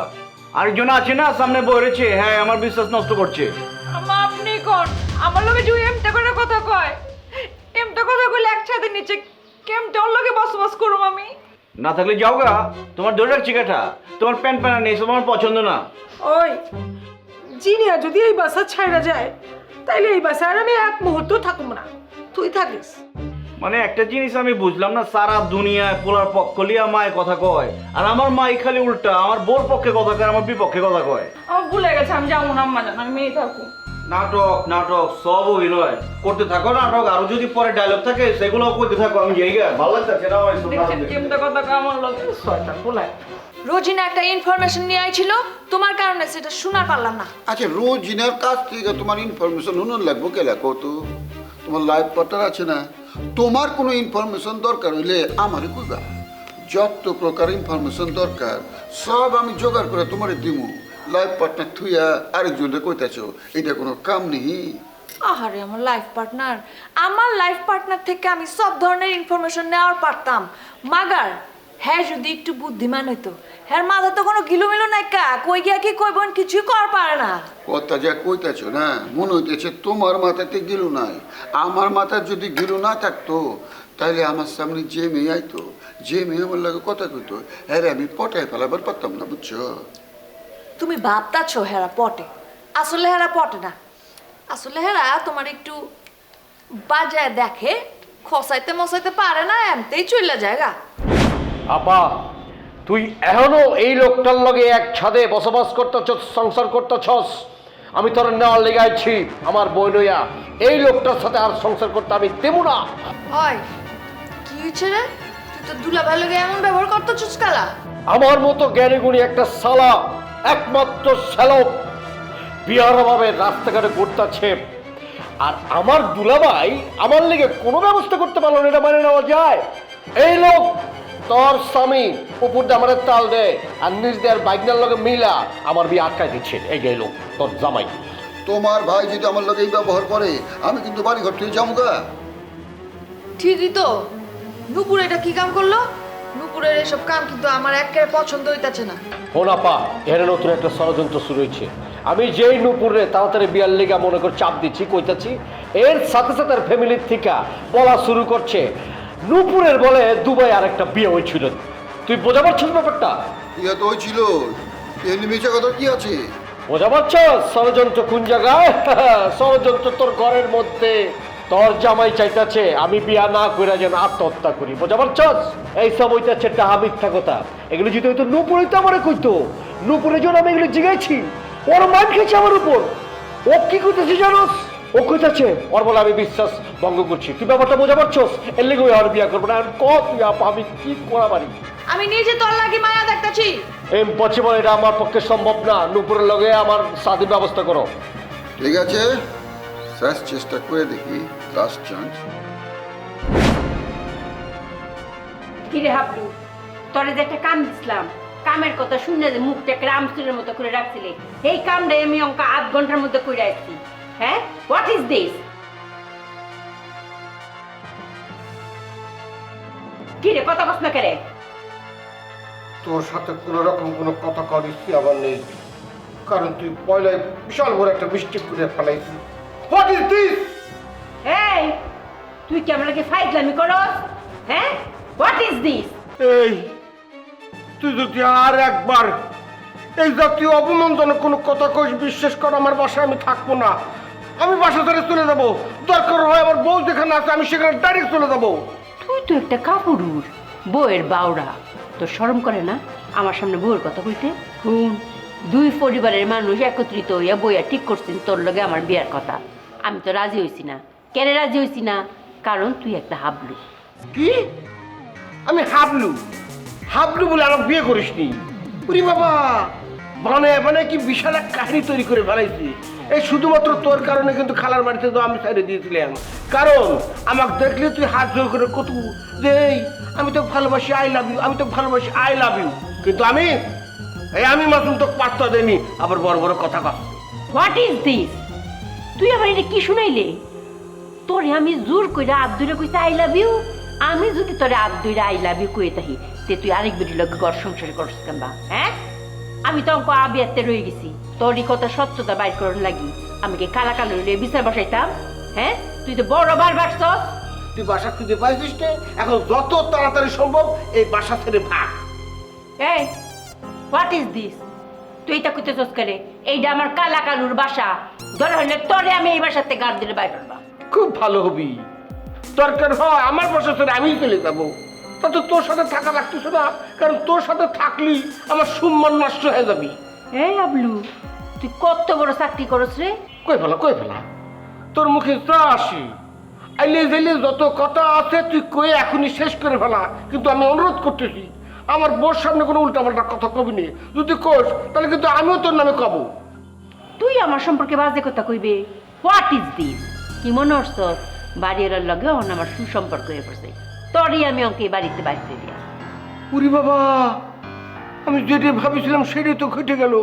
আরেকজন আছে না সামনে বইরেছে হ্যাঁ আমার বিশ্বাস নষ্ট করছে আম্মা আপনি কোন আমার লগে জুই এমটা করে কথা কয় এমটা কথা কইলে একসাথে নিচে কেমটা ওর লগে বসবাস করুম আমি না থাকলে যাও গা তোমার ধরে রাখছি কাটা তোমার প্যান্ট প্যান্ট নেই সব আমার পছন্দ না ওই জিনিয়া যদি এই বাসা ছাইরা যায় তাইলে এই বাসা আর আমি এক মুহূর্ত থাকবো না তুই থাকিস মানে একটা জিনিস আমি বুঝলাম না সারা দুনিয়ায় পোলার পক্ষ লিয়া মায় কথা কয় আর আমার মাই খালি উল্টা আমার বোর পক্ষে কথা কয় আমার বিপক্ষে কথা কয় আমার ভুলে গেছে আমি যাবো না আম্মা জান আমি মেয়ে থাকবো নাটক নাটক সব অভিনয় করতে থাকো নাটক আরো যদি পরে ডায়লগ থাকে সেগুলো করতে থাকো আমি যাই গা ভালো লাগছে না আমার দেখছেন কেমটা কথা কয় আমার লগে শয়তান পোলায় রোজিনা একটা ইনফরমেশন নিয়ে আইছিল তোমার কারণে সেটা শোনা পারলাম না আচ্ছা রোজিনার কাছ থেকে তোমার ইনফরমেশন হুনুন লাগবো কে লাগো তো তোমার লাইফ পার্টনার আছে না তোমার কোনো ইনফরমেশন দরকার হইলে আমারে কইবা যত প্রকার ইনফরমেশন দরকার সব আমি জোগাড় করে তোমারে দিমু লাইফ পার্টনার থুইয়া আরেকজনের কইতাছো এটা কোনো কাম নেই আহারে আমার লাইফ পার্টনার থেকে আমি সব ধরনের ইনফরমেশন নেওয়ার পারতাম মাগার হ্যাঁ যদি একটু বুদ্ধিমান হইতো হ্যাঁ মাথা তো কোনো গিলুমিলু নাই কা কই গিয়া কি কইবন কিছুই কর পারে না কথা যা কইতাছো না মনে হইতেছে তোমার মাথাতে গিলু নাই আমার মাথার যদি গিলু না থাকতো তাহলে আমার সামনে যে মেয়ে আইতো যে মেয়ে আমার লাগে কথা কইতো হ্যাঁ আমি পটায় ফেলাবার পারতাম না বুঝছো তুমি ভাবতাছো হেরা পটে আসলে হেরা পটে না আসলে হেরা তোমার একটু বাজায় দেখে খসাইতে মশাইতে পারে না এমতেই চলে জায়গা আপা তুই এখনো এই লোকটার লগে এক ছাদে বসবাস করতেছস সংসার করতেছস আমি তোর নেওয়ার লেগে আইছি আমার বই লইয়া এই লোকটার সাথে আর সংসার করতে আমি দেবো না হয় কি হয়েছে রে তুই তো দুলা ভাই লগে এমন ব্যবহার করতেছিস কালা আমার মতো জ্ঞানী গুণী একটা সালা একমাত্র শ্যালক বিয়ার অভাবে রাস্তাঘাটে ঘুরতেছে, আর আমার দুলাভাই আমার লেগে কোনো ব্যবস্থা করতে পারলো না, এটা মানে নেওয়া যায়? এই লোক তোর স্বামী উপর দিয়ে আমার তাল দেয় আর নিজ দেয়ার বাইকনার লগে মিলা আমার বিয়ে আটকায় দিচ্ছে। এই যে লোক তোর জামাই। তোমার ভাই যদি আমার লোক এই ব্যবহার করে আমি কিন্তু বাড়ি ঘর থেকে যাবো গা। ঠিকই তো, নুপুর এটা কি কাম করলো? নুপুরের এসব কাম কিন্তু আমার একেবারে পছন্দ হইতাছে না। হোনাপা এর নতুন একটা ষড়যন্ত্র শুরু হয়েছে। আমি যেই নুপুরে তাড়াতাড়ি বিয়ার লেগা মনে করে চাপ দিচ্ছি কইতাছি, এর সাথে সাথে আর ফ্যামিলির থেকে বলা শুরু করছে নুপুরের বলে দুবাই আর একটা বিয়ে হয়েছিল। তুই বোঝা পারছিস ব্যাপারটা? ইয়া তো ছিল এমনি মিশা কথা কি আছে? বোঝা পারছস ষড়যন্ত্র কোন জায়গায়? ষড়যন্ত্র তোর ঘরের মধ্যে। তোর জামাই চাইতাছে আমি বিয়া না করে যেন আত্মহত্যা করি, বোঝা পারছস? এইসব হইতাছে টাহা মিথ্যা কথা। এগুলো যদি হয়তো নুপুর হইতো আমারে কইতো, নুপুরের জন্য আমি এগুলো জিগাইছি। ওর মান খেয়েছে আমার উপর। ও কি করতেছে জানোস? ও কইতাছে ওর বলে আমি বিশ্বাস ভঙ্গ করছি। তুই ব্যাপারটা বোঝা পারছস? এর লেগে আর বিয়া করবো না। তুই আপা আমি কি করা পারি? আমি নিজে তোর লাগি মায়া দেখতাছি। ইম্পসিবল, এটা আমার পক্ষে সম্ভব না। নুপুরের লগে আমার শাদীর ব্যবস্থা করো। ঠিক আছে, শেষ চেষ্টা করে দেখি, লাস্ট চান্স। কিরে হাবলু, তোরে যে একটা কাম দিছিলাম, কামের কথা শুনে যে মুখটা একটা আমসুরের মতো করে রাখছিলে, এই কামটাই আমি অঙ্ক 8 ঘন্টার মধ্যে করে আসছি। হ্যাঁ, হোয়াট ইজ দিস? কিরে কথা বস না কেরে? তোর সাথে কোনো রকম কোনো কথা করিস আমার নেই, কারণ তুই পয়লায় বিশাল বড় একটা মিস্টেক করে ফেলাইছিস। What is this? এই তুই কি আমার লাগে ফাইজলামি করস? হ্যাঁ, হোয়াট ইজ দিস? এই তুই যদি আর একবার এই জাতীয় অপমানজনক কোনো কথা কইস, বিশ্বাস কর আমার বাসায় আমি থাকবো না। আমি বাসা ছেড়ে চলে যাবো। দরকার হয় আমার বউ যেখানে আছে আমি সেখানে ডাইরেক্ট চলে যাবো। তুই তো একটা কাপুরুষ, বউয়ের বাউরা। তোর শরম করে না আমার সামনে বউয়ের কথা কইতে? হুন, 2 পরিবারের মানুষ একত্রিত হইয়া বইয়া ঠিক করছেন তোর লগে আমার বিয়ার কথা। আমি তো রাজি হইছি না। কেন রাজি হইছি না? কারণ তুই একটা হাবলু। কি? আমি হাবলু? হাবলু বলে আমার বিয়ে করিসনি? উরি বাবা, মানে কি বিশাল এক কাহিনী তৈরি করে ফেলাইছি। এই শুধুমাত্র তোর কারণে কিন্তু খালার বাড়িতে তো আমি ছেড়ে দিয়েছিলাম। কারণ আমাকে দেখলে তুই হাত জোর করে কত যে আমি তো ভালোবাসি, আই লাভ ইউ, আমি তো ভালোবাসি, আই লাভ ইউ। কিন্তু আমি মাত্র তোকে পাত্তা দেনি, আবার বড় বড় কথা কর। What is this? তুই আবার এটা কি শুনাইলে? তোরে আমি জোর কইরা আব্দুরে কইতে আই লাভ ইউ। আমি যদি তোরে আব্দুরে আই লাভ ইউ কই তাহি তে তুই আরেক বেটির লগে ঘর সংসার করছিস কেনবা? হ্যাঁ, আমি তো অঙ্ক আবিয়াতে রয়ে গেছি। তোরই কথা সত্যতা বাইর করার লাগি আমি কি কালা কালো বিচার বসাইতাম? হ্যাঁ, তুই তো বড় বার বাড়ছস। তুই বাসা খুঁজে পাইছিস না? এখন যত তাড়াতাড়ি সম্ভব এই বাসা ছেড়ে ভাগ। এই হোয়াট ইজ দিস? তুই এটা কইতেছস কেন? এইটা আমার কালা কালুর বাসা। ধরে হইলে তোরে আমি এই বাসাতে গাড় দিলে বাইর করবা। খুব ভালো হবি। দরকার হয় আমার বাসা ছেড়ে আমি চলে যাবো, তাতে তোর সাথে থাকা লাগতেছে না। কারণ তোর সাথে থাকলি আমার সম্মান নষ্ট হয়ে যাবি। এই আবলু, তুই কত বড় চাকরি করছ রে? কই ফেলা তোর মুখে যা আসি আইলে যাইলে যত কথা আছে তুই কই এখনই শেষ করে ফেলা। কিন্তু আমি অনুরোধ করতেছি আমার বোর সামনে কোনো উল্টাপাল্টা কথা কবি নি। যদি কোস তাহলে কিন্তু আমিও তোর নামে কব। তুই আমার সম্পর্কে বাজে কথা কইবে? What is this? কি মনে হচ্ছ বাড়িওয়ালার লগে আমার সুসম্পর্ক হয়ে পড়ছে? তোরই আমি অঙ্কে বাড়িতে বাইতে দিয়া। উরি বাবা, আমি যেটা ভাবিছিলাম সেটাই তো ঘটে গেল।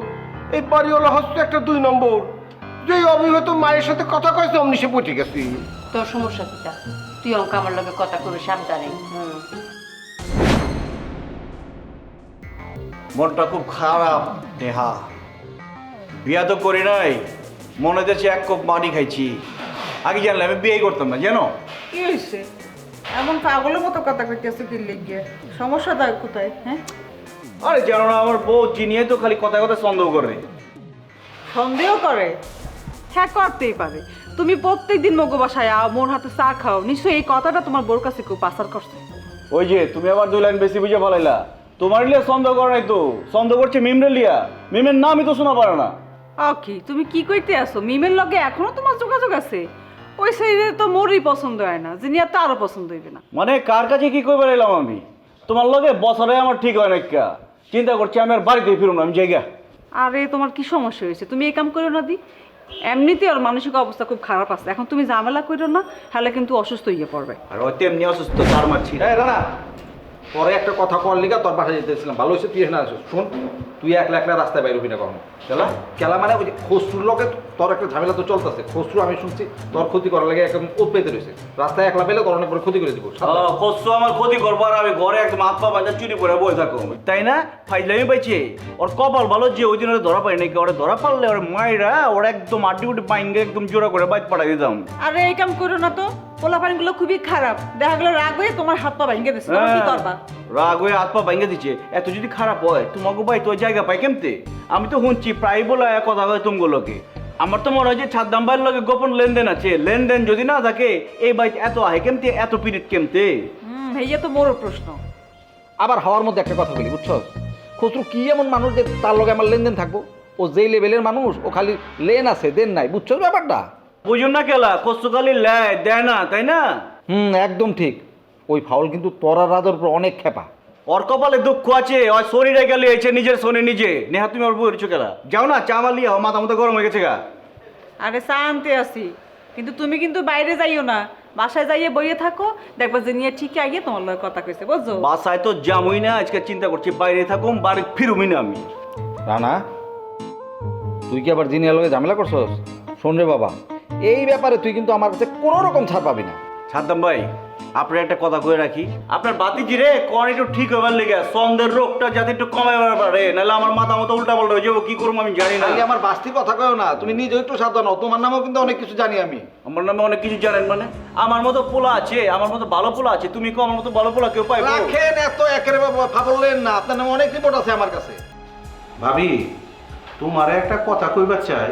এই বাড়িওয়ালা হচ্ছে একটা 2 নম্বর। যে অবিবাহিত মায়ের সাথে কথা কয়েছে অমনি সে পচে গেছি। তোর সমস্যা কিটা? তুই অঙ্ক আমার লগে কথা কবে সাবধানে। মনটা খুব খারাপ নেহা। বিয়া তো করি নাই, মনে হচ্ছে 1 কাপ মাটি খাইছি। আগে জানলে আমি বিয়ে করতাম না, জানো? কি হয়েছে? এমন পাগলের মতো কথা কইতেছে কি লিগে? সমস্যাটা কোথায়? হ্যাঁ, আরে জানো না, আমার বউ চিনিয়ে তো খালি কথা কথা সন্দেহ করে। সন্দেহ করে? হ্যাঁ, করতেই পারে। তুমি প্রত্যেকদিন মগো বাসায় আও, মোর হাতে চা খাও, নিশ্চয়ই এই কথাটা তোমার বোর কাছে কেউ পাচার করছে। ওই যে তুমি আবার 2 লাইন বেশি বুঝে ফেলাইলা। তোমার লিয়া সন্দেহ করে নাই তো, সন্দেহ করছে মিমরে লিয়া। মিমের নামই তো শোনা পারে না। কি তুমি কি কইতে আসো? মিমের লগে এখনো তোমার যোগাযোগ আছে? ওই সাইডে তো মোরই পছন্দ হয় না, জিনিয়া তো আরো পছন্দ হইবে না। মানে কার কাছে কি কই বেড়াইলাম আমি? তোমার লগে বছরে আমার ঠিক হয় না। চিন্তা করছি আমি আর বাড়িতে ফিরুম না, আমি জায়গা। আরে তোমার কি সমস্যা হয়েছে? তুমি এই কাম করো না দি। এমনিতে ওর মানসিক অবস্থা খুব খারাপ আছে, এখন তুমি ঝামেলা করো না, তাহলে কিন্তু অসুস্থ হয়ে পড়বে। আর হয়তো এমনি অসুস্থ তার মারছি না। এই রানা, পরে একটা কথা কর লিগা তোর বাসায় যেতেছিলাম, ভালো হয়েছে তুই এখানে আসিস। শোন, তুই একলা একলা রাস্তায় বাইর হবি না কখনো। খেলা খেলা মানে ওই যে খসরুর লগে তোর একটা ঝামেলা তো চলতেছে। খসরু আমি শুনছি তোর ক্ষতি করার লাগে একদম ওত পেতে রয়েছে, রাস্তায় একলা পেলে তোর অনেক বড় ক্ষতি করে দিব। কষ্ট আমার ক্ষতি করবো আর আমি ঘরে একদম হাত পা বাঁধা চুরি করে বসে থাকো, তাই না? ফাইজলামি পাইছে ওর কপাল ভালো যে ওই দিন ওরা ধরা পাই নাকি, ওরা ধরা পারলে ওর মায়েরা ওরা একদম আড্ডি উড্ডি পাইঙ্গে একদম জোড়া করে বাইক পাঠাই দিতাম। আরে এই কাম করো না তো, পোলাপানগুলো খুবই খারাপ, দেখা গেলো রাগ হয়ে তোমার হাত পা ভেঙে দিচ্ছে, তখন কি করবা? রাগ হয়ে হাত পা ভেঙে দিচ্ছে, এত যদি খারাপ হয় তোমাকে ভাই তোর জায়গা পাই কেমতে? আমি তো শুনছি প্রায় বলা কথা হয় তুমগুলোকে। আমার তো মনে হয় যে ছাদ্দাম ভাইয়ের লগে গোপন লেনদেন আছে, লেনদেন যদি না থাকে এই বাইক এত আহে কেমতে, এত পিরিত কেমতে? এই যে তো বড় প্রশ্ন। আবার হওয়ার মধ্যে একটা কথা বলি, বুঝছো? খসরু কি এমন মানুষ যে তার লগে আমার লেনদেন থাকবো? ও যেই লেভেলের মানুষ, ও খালি লেন আছে দেন নাই, বুঝছো ব্যাপারটা? বুঝুন না কেলা, কষ্টকালী লেয় দেয় না, তাই না? একদম ঠিক। ওই ফাউল কিন্তু তোরা রাজার উপর অনেক খেপা। ওর কপালে দুঃখ আছে, ওই শরীরে গেলে এসে নিজের শনি নিজে নেহা। তুমি ওর বইছো কেলা, যাও না চা মালিয়া, মাথা মতো গরম হয়ে গেছে গা। আরে চা আনতে আসি, কিন্তু তুমি কিন্তু বাইরে যাইও না, বাসায় যাইয়ে বইয়ে থাকো, দেখবা যে নিয়ে ঠিক আইয়ে তোমার লগে কথা কইছে, বুঝছো? বাসায় তো যামই না, আজকে চিন্তা করছি বাইরে থাকুম, বাড়ি ফিরুমি না আমি। রানা, তুই কি আবার জিনিয়ার লগে ঝামেলা করছস? শোন রে বাবা, এই ব্যাপারে তুই কিন্তু আমার কাছে কোনো রকম ছাড় পাবি না। সাদ্দাম ভাই, আপনার একটা কথা কয়ে রাখি, আপনার বাতিজি রে কোন একটু ঠিক হবার লেগে সন্দের রোগটা যাতে একটু কমে পারে, নাহলে আমার মাথা মতো উল্টা পাল্টা হয়ে যাবো, কি করবো আমি জানি না। আমার বাস্তির কথা কয়ও না, তুমি নিজে একটু সাবধান হও, তোমার নামেও কিন্তু অনেক কিছু জানি আমি। আমার নামে অনেক কিছু জানেন মানে? আমার মতো পোলা আছে, আমার মতো ভালো পোলা আছে, তুমি কো আমার মতো ভালো পোলা কেউ পাইবো? রাখেন এত একেবারে ফাবলেন না, আপনার নামে অনেক রিপোর্ট আছে আমার কাছে। ভাবি, তোমার একটা কথা কইবার চাই,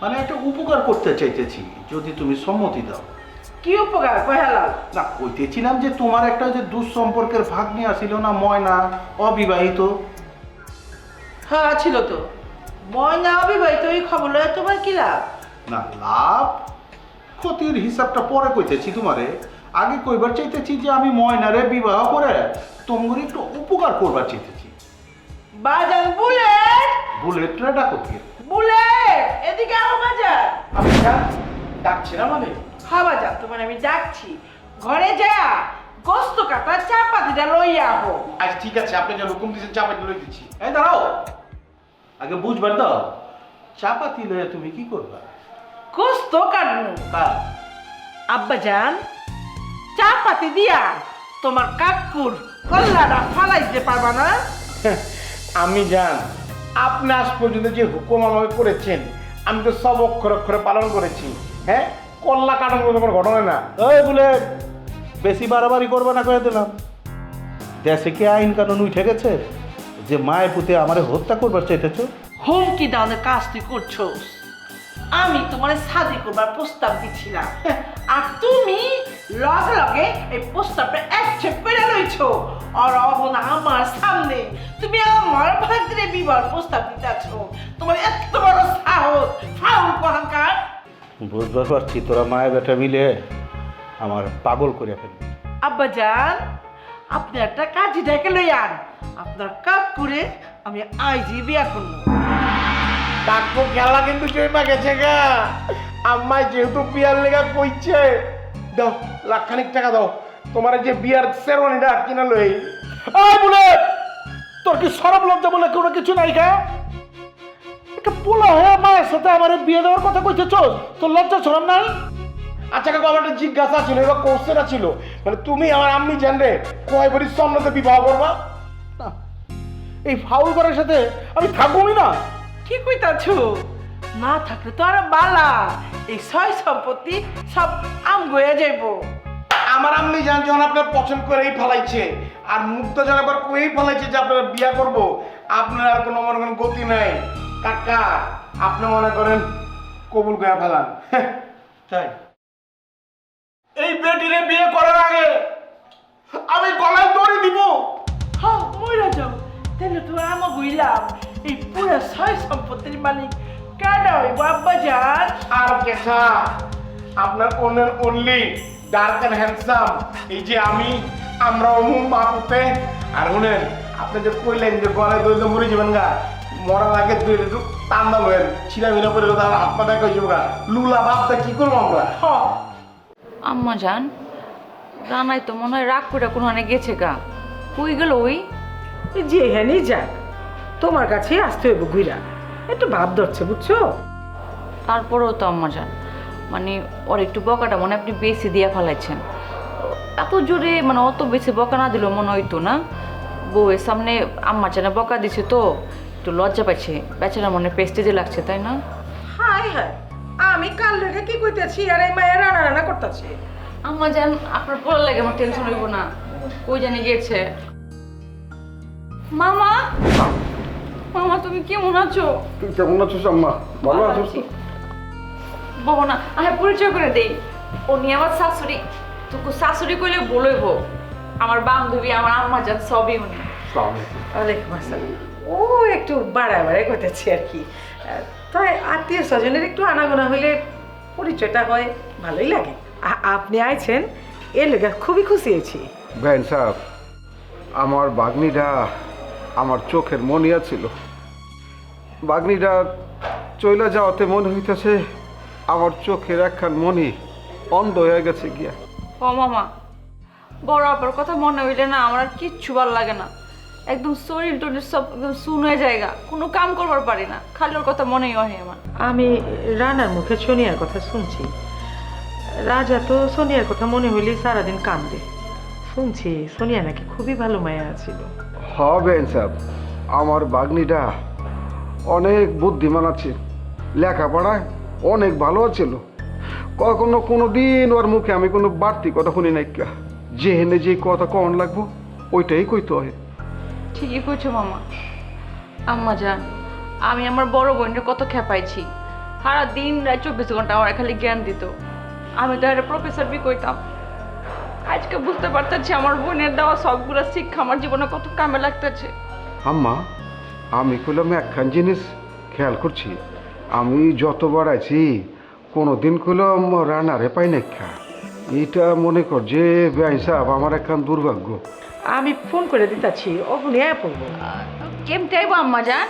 মানে একটা উপকার করতে চাইতেছি, যদি তুমি সম্মতি দাও। কি উপকার কয়হালাল? না, কইতেছিলাম যে তোমার একটা যে দুঃসম্পর্কের ভাগ্নি আসিল না, ময়না, অবিবাহিত। হ্যাঁ ছিল তো, ময়না অবিবাহিত, এই খবর লয়ে তোমার কি লাভ? না, লাভ ক্ষতির হিসাবটা পরে কইতেছি তোমারে, আগে কইবার চাইতেছি যে আমি ময়নারে বিবাহ করে তোমার একটু উপকার করবার চাইতেছি। বাজান বুলেট, বুলেটটা ডাকো কি? বুলেট এদিকে আও বাজার। আমি ডাকছি না মানে? হ্যাঁ বাজার, তোমার আমি ডাকছি, ঘরে যা গোস্ত কাটা চাপাতিটা লইয়া আহো। আচ্ছা ঠিক আছে, আপনি যে হুকুম দিয়েছেন চাপাতি লই দিচ্ছি। এই দাঁড়াও, আগে বুঝবার দাও, চাপাতি লইয়া তুমি কি করবা? গোস্ত কাটবো। কার? আব্বাজান, চাপাতি দিয়া তোমার কাকুর কল্লাটা ফালাইতে পারবা না? আমি জান, আপনি আজ পর্যন্ত যে হুকুম আমাকে করেছেন আমি তো সব অক্ষরে অক্ষরে পালন করেছি। হ্যাঁ, কল্লা কাটানোর কোনো ঘটনা না। ওই বলে বেশি বাড়াবাড়ি করবে না করে দিলাম। দেশে কি আইন কানুন উঠে গেছে যে মায়ের পুঁতে আমারে হত্যা করবার চাইতেছ? হুমকি দানের কাজ তুই করছো। আমি তোমার শাদি করবার প্রস্তাব দিচ্ছিলাম, আর তুমি লগে লগে এই প্রস্তাবটা অ্যাকসেপ্ট করে লইছো। আর অবনা আমার সামনে তুমি আমার ভাগ্রে বিবাহ প্রস্তাব দিতেছ। তোমার এত বড় সাহস, ফাউল কহাঙ্কার। বুঝবার পারছি তোরা মায়ের বেটা মিলে আমার পাগল করে ফেলবে। আব্বাজান, আপনি একটা কাজী ডেকে লইয়ান, আপনার কাকুরে আমি আইজি বিয়া করবো। কাকু খেলা কিন্তু জয়মা গেছে গা, আম্মাই যেহেতু বিয়ার লেগা কইছে, দাও লাখখানিক টাকা দাও, তোমার যে বিয়ার সেরোনিটা কিনা লই। এই বলে তোর কি সরব লজ্জা বলে কোনো কিছু নাই গা? একটা পোলা হয়ে মায়ের সাথে আমার বিয়ে দেওয়ার কথা কইতেছ, তোর লজ্জা শরম নাই? আচ্ছা কাকু, আমার একটা জিজ্ঞাসা ছিল, এবার কোশ্চেন ছিল, মানে তুমি আমার আম্মি জানবে কয় ভরি স্বর্ণতে বিবাহ করবা? না, এই ফাউল করার সাথে আমি থাকবোই না। কি কইতাছ? না থাকলে তো আর বালা, এই ছয় সম্পত্তি সব আম গয়া যাইব। আমার আম্মি জান যখন আপনার পছন্দ করেই ফেলাইছে, আর মুক্ত জন আবার করেই ফেলাইছে যে আপনারা বিয়া করবো, আপনার আর কোনো মনে করেন গতি নাই। কাকা, আপনি মনে করেন কবুল করে ফেলান। তাই এই বেটিরে বিয়ে করার আগে আমি গলায় দড়ি দিব। হ্যাঁ, মইরা যাও, তাহলে তো আমা গইলাম এই পুরা ছয় সম্পত্তির মালিক কাটা হইব আব্বাজান। আর কেসা আপনার ওনের অনলি ডার্ক অ্যান্ড হ্যান্ডসাম, এই যে আমি, আমরা মা পুতে। আর শুনেন, আপনি যে কইলেন যে গলায় দড়ি তো মরে যাবেন গা, মরার আগে দুই একটু টান্দা লয়েন ছিলা মিলা করে তার হাত পা দেখা হয়েছে গা লুলা ভাবটা কি করবো আমরা আম্মা জান রানাই তো মনে হয় রাগ করে কোনো গেছে গা কই গেল ওই যে হ্যাঁ যাক তোমার কাছে আসতে হইব ঘুরা একটু ভাব ধরছে বুঝছো? তারপরেও তো আম্মা জান মানে ওর একটু বকাটা মনে হয় আপনি বেশি দিয়ে ফেলাইছেন এত জোরে মানে অত বেশি বকা না দিলেও মনে হইতো না বউয়ের সামনে আম্মা জানে বকা দিছে তো একটু লজ্জা পাইছে বেচারা মনে পেস্টেজে লাগছে তাই না? হাই হাই আমি কাল রেখে কি কইতেছি আর এই মায়ের রান্না রান্না করতেছি। আম্মা জান আপনার পড়া লাগে আমার টেনশন হইব না কই জানি গেছে। মামা মামা তুমি কেমন আছো? তুই কেমন আছিস আম্মা? ভালো আছিস? বাবা না আরে পরিচয় করে দেই উনি আমার শাশুড়ি তোকে শাশুড়ি কইলে বলইব আমার বান্ধবী আমার আম্মা জান সবই উনি। ওয়ালাইকুম আসসালাম। ও একটু বাড়াবাড়ি করতেছি আর কি, তাই আত্মীয় স্বজনের একটু আনাগোনা হইলে পরিচয়টা হয় ভালোই লাগে। আপনি আইছেন এর লেগে খুবই খুশি হয়েছি। বেন সাহেব, আমার বাগনিটা আমার চোখের মনিয়া ছিল। বাগনিটা চইলা যাওয়াতে মনে হইতেছে আমার চোখের একখান মনি অন্ধ হয়ে গেছে গিয়া। ও মামা বড় আপার কথা মনে হইলে না আমার আর কিচ্ছু ভালো লাগে না, একদম শরীর টরীর সব একদম শুন হয়ে জায়গা, কোনো কাম করবার পারি না, খালি ওর কথা মনেই হয় আমার। আমি রানার মুখে সোনিয়ার কথা শুনছি, রাজা তো সোনিয়ার কথা মনে হইলেই সারাদিন কান্দে। শুনছি সোনিয়া নাকি খুবই ভালো মায়া ছিল। হবেন সাহেব, আমার বাগনিটা অনেক বুদ্ধিমান আছে, লেখাপড়ায় অনেক ভালো ছিল। কখনো কোনো দিন ওর মুখে আমি কোনো বাড়তি কথা শুনি নাই। যে হেনে যে কথা কন লাগবো ওইটাই কইতে হয়। ঠিকই কইছো মামা। আম্মা জান আমি আমার বড় বোনের কত খেপাইছি, সারা দিন রাত 24 ঘন্টা আমার খালি জ্ঞান দিত, আমি তো একটা প্রফেসর বি কইতাম। আজকে বুঝতে পারতেছি আমার বোনের দেওয়া সবগুলো শিক্ষা আমার জীবনে কত কামে লাগতেছে। আম্মা, আমি কইলাম একখান জিনিস খেয়াল করছি, আমি যতবার আছি কোনোদিন কইলাম রানারে পাই না খা। এইটা মনে কর যে বেআইন সাহেব আমার একখান দুর্ভাগ্য। আমি ফোন করে দিতেছি, ওখানে পড়বো। কেমতে আইবো আম্মা জান?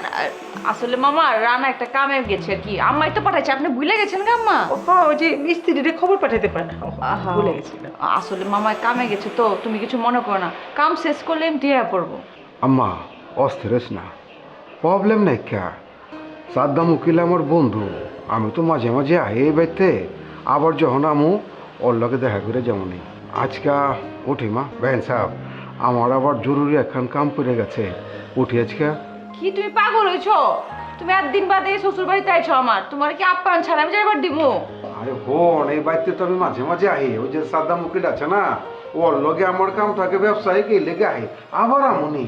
আসলে মামা রানা একটা কামে গেছে আর কি, আম্মাই তো পাঠাইছে, আপনি ভুলে গেছেন গা আম্মা? ওই যে মিস্ত্রিরে খবর পাঠাতে পারে না, ভুলে গেছিলাম। আসলে মামায় কামে গেছে তো তুমি কিছু মনে করো না, কাম শেষ করলে এমটি হয়ে পড়বো। আম্মা অস্থির হইস না, প্রবলেম নাই কা। সাদ্দাম উকিল আমার বন্ধু, আমি তো মাঝে মাঝে আই এই বাড়িতে, আবার যখন আমু ওর লগে দেখা করে যেমনই। আজকা উঠি মা। বেন সাহেব, আমার আবার জরুরি একখান কাম পড়ে গেছে, উঠি আজকা। কি তুমি পাগল হয়েছো? তুমি একদিন বাদে শ্বশুর বাড়িতে আইছো আমার, তোমার কি আপ্যায়ন ছাড়া আমি যাইবার দিমু? আরে হন, এই বাড়িতে তো আমি মাঝে মাঝে আহি, ওই যে সাদ্দাম উকিল আছে না, ওর লগে আমার কাম থাকে, ব্যবসায়িক এই লেগে আহি, আবার আমনি।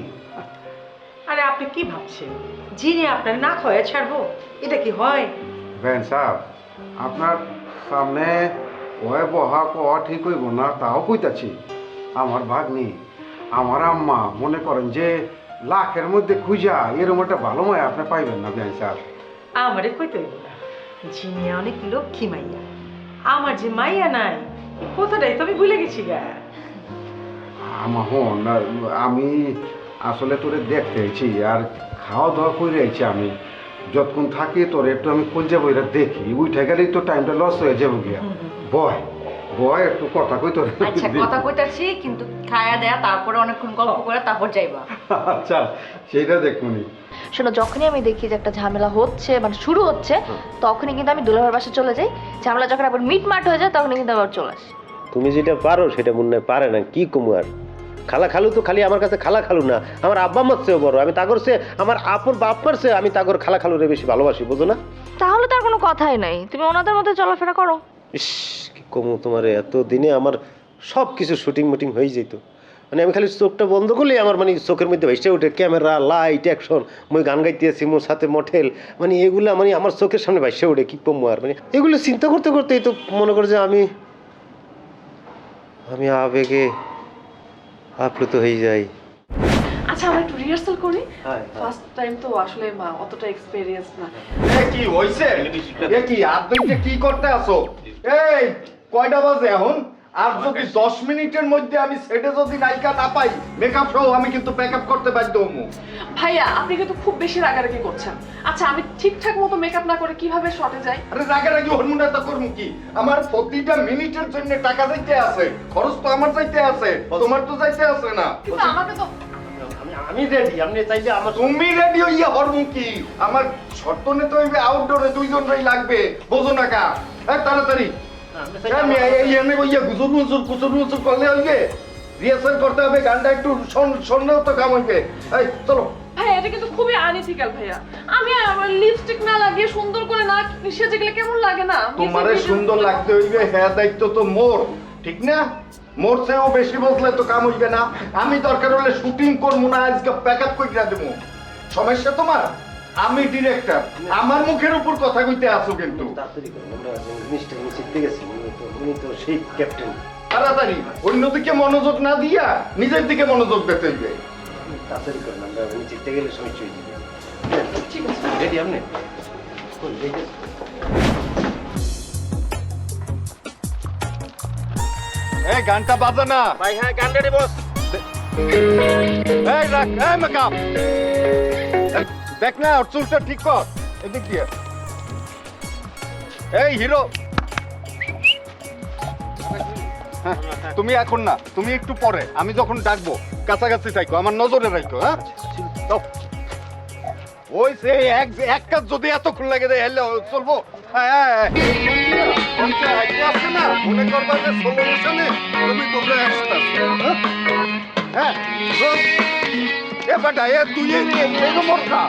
আরে আপনি কি ভাবছেন যিনি আপনার না খয়ে ছাড়বো? এটা কি হয়? বেন সাহেব, আপনার সামনে ওয়ে বহা কওয়া ঠিক হইব না, তাও কইতাছি। আমার ভাগ্নি, আমার আম্মা মনে করেন যে লাখের মধ্যে খুঁজা এরকম একটা ভালো মায়া আপনি পাইবেন না বেন সাহেব। আমারে কইতে হইব না, জিনিয়া অনেক লক্ষ্মী মাইয়া, আমার যে মাইয়া নাই এই কথাটাই তো আমি ভুলে গেছি গা। আমা হন, আমি আসলে তোরে দেখতে আইছি আর খাওয়া দাওয়া করে আইছি। আমি যতক্ষণ থাকি তোরে একটু আমি কলজা বইরা দেখি, উঠে গেলেই তো টাইমটা লস হয়ে যাবো গিয়া। বয় বয় একটু কথা কই তোরে। আচ্ছা কথা কইতাছি, কিন্তু খায়া দেয়া তারপরে অনেকক্ষণ গল্প করে তারপর যাইবা। আচ্ছা সেইটা দেখুনি। শোনো, যখনই আমি দেখি যে একটা ঝামেলা হচ্ছে মানে শুরু হচ্ছে, তখনই কিন্তু আমি দুলাভাইয়ের বাসায় চলে যাই। ঝামেলা যখন আবার মিটমাট হয়ে যায় তখনই কিন্তু আবার চলে আসি। তুমি যেটা পারো সেটা মনে হয় পারে না, কি কমু আর। খালা খালু তো খালি আমার কাছে খালা খালু না, আমার আব্বা আমার চেয়েও বড়। আমি তাগর চেয়ে, আমার আপন বাপমার চেয়ে আমি তাগর খালা খালুরে বেশি ভালোবাসি, বুঝো না? তাহলে তার কোনো কথাই নাই, তুমি ওনাদের মধ্যে চলাফেরা করো। ইস কি কমু তোমার, এত দিনে আমার সব কিছু শুটিং মুটিং হয়ে যেত। মানে আমি খালি চোখটা বন্ধ করলেই আমার মানে চোখের মধ্যে ভেসে ওঠে ক্যামেরা, লাইট, অ্যাকশন, মই গান গাইতেছি, মোর সাথে মঠেল, মানে এগুলো মানে আমার চোখের সামনে ভেসে ওঠে। কি কমু আর, মানে এগুলো চিন্তা করতে করতেই তো মনে করে যে আমি আবেগে আপ্লুত হয়ে যাই। আচ্ছা আমরা একটু রিহার্সাল করি, ফার্স্ট টাইম তো আসলে অতটা এক্সপেরিয়েন্স না। কি হইছে? কি আদতে কি করতে আসো? এই কয়টা বাজে এখন? আর যদি 10 মিনিটের মধ্যে আমি সেটে যদি নায়িকা না পাই মেকআপ সহ আমি কিন্তু প্যাকআপ করতে বাধ্য হবো। ভাইয়া আপনি কিন্তু খুব বেশি রাগারাগি করছেন। আচ্ছা আমি ঠিকঠাক মতো মেকআপ না করে কিভাবে শটে যাই? আরে রাগারাগি হরমোনটা তো করবো কি, আমার প্রতিটা মিনিটের জন্য টাকা যাইতে আছে, খরচ তো আমার যাইতে আছে, তোমার তো যাইতে আছে না। কিন্তু আমাকে তো আমি রেডি, আপনি চাইলে আমার তুমি রেডি হইয়া হরমু কি, আমার শর্তনে তো হইবে আউটডোরে দুইজনই লাগবে, বোঝো না কা? তাড়াতাড়ি আমি এই এনে বইয়া গুজুর মুজুর করলে হইবে, রিহার্সাল করতে হবে, গানটা একটু সন্দেহ তো কাম হইবে। এই চলো। ভাইয়া এটা কিন্তু খুবই আনইথিক্যাল ভাইয়া। আমি আমার লিপস্টিক না লাগিয়ে সুন্দর করে না সেজে গেলে কেমন লাগে না? তোমারে সুন্দর লাগতে হইবে, হ্যাঁ দায়িত্ব তো মোর, ঠিক না? মোর চেয়েও বেশি বসলে তো কাম হইবে না। আমি দরকার হলে শুটিং করবো না, আজকে প্যাকআপ কইরা দেবো। সমস্যা তোমার? আমি ডিরেক্টর, আমার মুখের উপর কথা কইতে আসো কিন্তু। তাড়াতাড়ি করুন, আমরা জিনিসটা শিখতে গেছি, উনি তো সেই ক্যাপ্টেন। তাড়াতাড়ি, অন্যদিকে মনোযোগ না দিয়া নিজের দিকে মনোযোগ দিতে হইবে। তাড়াতাড়ি করুন, আমরা জিততে গেলে সমস্যা হয়ে যাবে। ঠিক আছে রেডি আপনি? এই গানটা বাজা না ভাই। হ্যাঁ গান রেডি বস। এই রাখ, এই মেকআপ দেখ না, ওর চুলটা ঠিক কর এদিক দিয়ে। এই হিরো, হ্যাঁ, তুমি এখন না, তুমি একটু পরে, আমি যখন ডাকবো কাছাকাছি থাকো, আমার নজরে রাখো। হ্যাঁ দাও। ওই সে এক কাজ যদি এতক্ষণ লাগে দেয় হেলে চলবো? আছে না, মনে করবা যে সলিউশনে তুমি তোমরা একসাথে আছো। হ্যাঁ এ বেটা, এ তুই এই মোরকা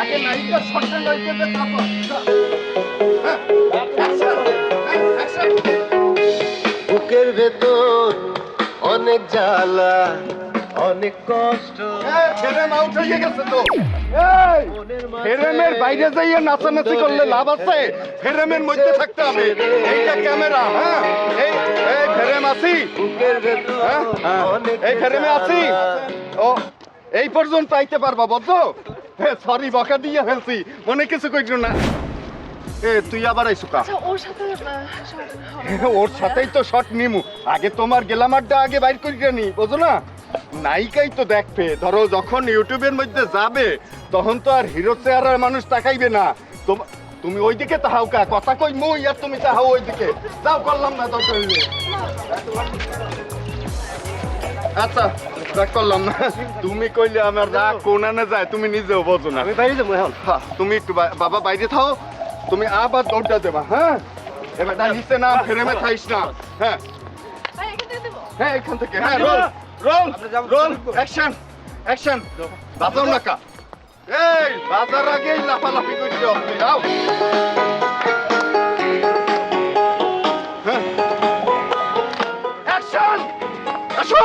আগে নায়িকা শটটা লইতে দে, তারপর বুকের ভেতর অনেক জ্বালা, অনেক কষ্ট। ফেরেম আউট হয়ে গেছে তো। এই ফেরেমের বাইরে যাইয়ে নাচানাচি করলে লাভ আছে? ফেরেমের মধ্যে থাকতে হবে। এইটা ক্যামেরা। হ্যাঁ এই ফেরেম আছি, এই ফেরেমে আছি। ও এই পর্যন্ত আইতে পারবা বুঝছো? সরি বকা দিয়ে ফেলছি, মনে কিছু কইছো না। এ তুই আবার আইসু কা? আচ্ছা ওর সাথে ওর সাথেই তো শট নিমু, আগে তোমার গেলামারটা আগে বাইর করিয়া নি, বুঝো না? নায়িকাই তো দেখবে, ধরো যখন ইউটিউবের মধ্যে যাবে তখন তো আর হিরো চেহারার মানুষ তাকাইবে না। তুমি ওইদিকে তাহাও কা, কথা কই মই আর তুমি তাহাও ওইদিকে যাও, করলাম না দরকার হইলে। আচ্ছা রাগ করলাম না, তুমি কইলে আমার রাগ কোনানে যায় তুমি নিজেও বোঝো না। আমি বাইরে যাবো এখন। হ্যাঁ তুমি একটু বাবা বাইরে থাও, তুমি আবার দৌড়টা দেবা। হ্যাঁ এবার নিচে না, ফ্রেমে থাইস না। হ্যাঁ হ্যাঁ এখান থেকে, হ্যাঁ roll roll roll, action action. বাজাও না কা, এই বাজার আগেই লাফালাফি করতে হবে। যাও অ্যাকশন, আসো।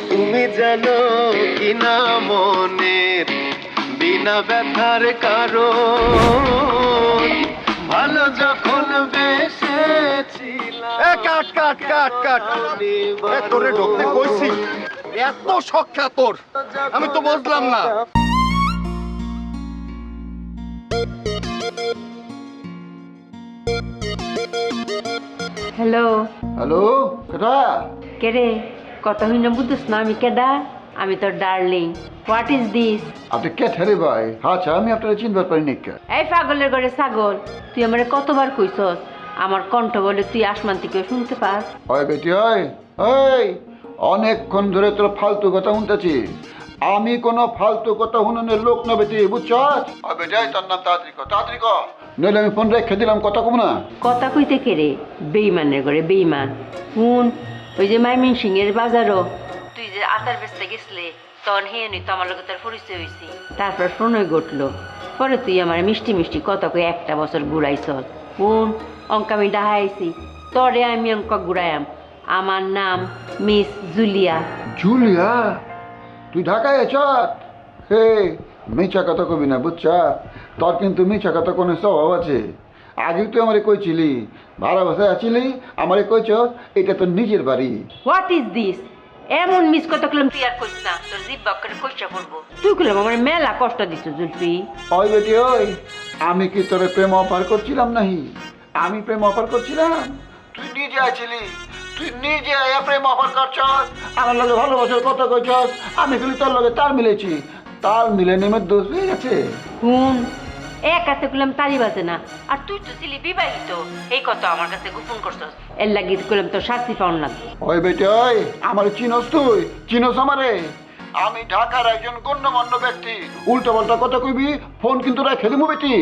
তুমি জানো কিনা মনের বিনা ব্যথার কারণ, ভালো যখন বেসেছিলাম। কাট কাট কাট কাট, তোরে ঢুকতে কইছি, এত শখা তোর, আমি তো বুঝলাম না। হ্যালো হ্যালো, কেটা? কে রে? কথা হইনা বুঝছিস না আমি কেডা? আমি তোর ডার্লিং। What is this? আপনি কে ঠেরে ভাই? আচ্ছা আমি আপনারা চিনবার পারিনি কে? এই পাগলের ঘরে ছাগল, তুই আমারে কতবার কইছস আমার কণ্ঠ বলে তুই আসমান থেকে শুনতে পাস? হয় বেটি হয়, এই অনেকক্ষণ ধরে তোর ফালতু কথা শুনতেছি। আমি কোনো ফালতু কথা শুনানোর লোক না বেটি, বুঝছ? হয় বেটি, তোর নাম তাড়াতাড়ি কর, তাড়াতাড়ি কর, নইলে আমি ফোন রেখে দিলাম, কথা কম না। কথা কইতে কে রে? বেইমানের ঘরে বেইমান। শুন, ওই যে মাইমিন সিং এর বাজারও তুই যে আতার বেচতে গেছলে তখন হে নি তো আমার লোক তোর পরিচয় হয়েছি। তারপর শোনই ঘটলো, পরে তুই আমার মিষ্টি মিষ্টি কথা কই একটা বছর ঘুরাইছ। শুন, অঙ্ক আমি ডাহাইছি, তরে আমি অঙ্ক ঘুরাইম। আমার নাম মিস জুলিয়া। জুলিয়া? তুই ঢাকায় আছ? হে মিছা কথা কবি না, বুঝছা? তোর কিন্তু মিছা কথা কোনো স্বভাব আছে। আগে তুই আমারে কইছিলি, ভাড়া বাসায় আছিলি, আমারে কইছ এটা তোর নিজের বাড়ি। What is this? এমন মিস কথা কলম তুই আর কইস না, তোর জিভ বাক করে কইসা পড়বো। তুই কলম আমার মেলা কষ্ট দিছ জুলফি। ওই বেটি ওই, আমি কি তোরে প্রেম অফার করছিলাম নাহি? আমি প্রেম অফার করছিলাম? তুই নিজে আছিলি, তুই নিজে প্রেম অফার করছস, আমার লগে ভালোবাসার কথা কইছস, আমি খালি তোর লগে তাল মিলেছি, তাল মিলে নেমের দোষ হয়ে গেছে। হুন এক হাতে করলাম তালি বাজে না, আর তুই তো ছিলি বিবাহিত, এই কথা আমার কাছে গোপন করছস, এর লাগি করলাম তোর শাস্তি পাওয়ার লাগবে। ওই বেটে ওই, আমার চিনস তুই? চিনস আমারে? আমি ঢাকার একজন গণ্যমান্য ব্যক্তি, উল্টো পাল্টা কথা কইবি ফোন কিন্তু রেখে দিমু বেটি।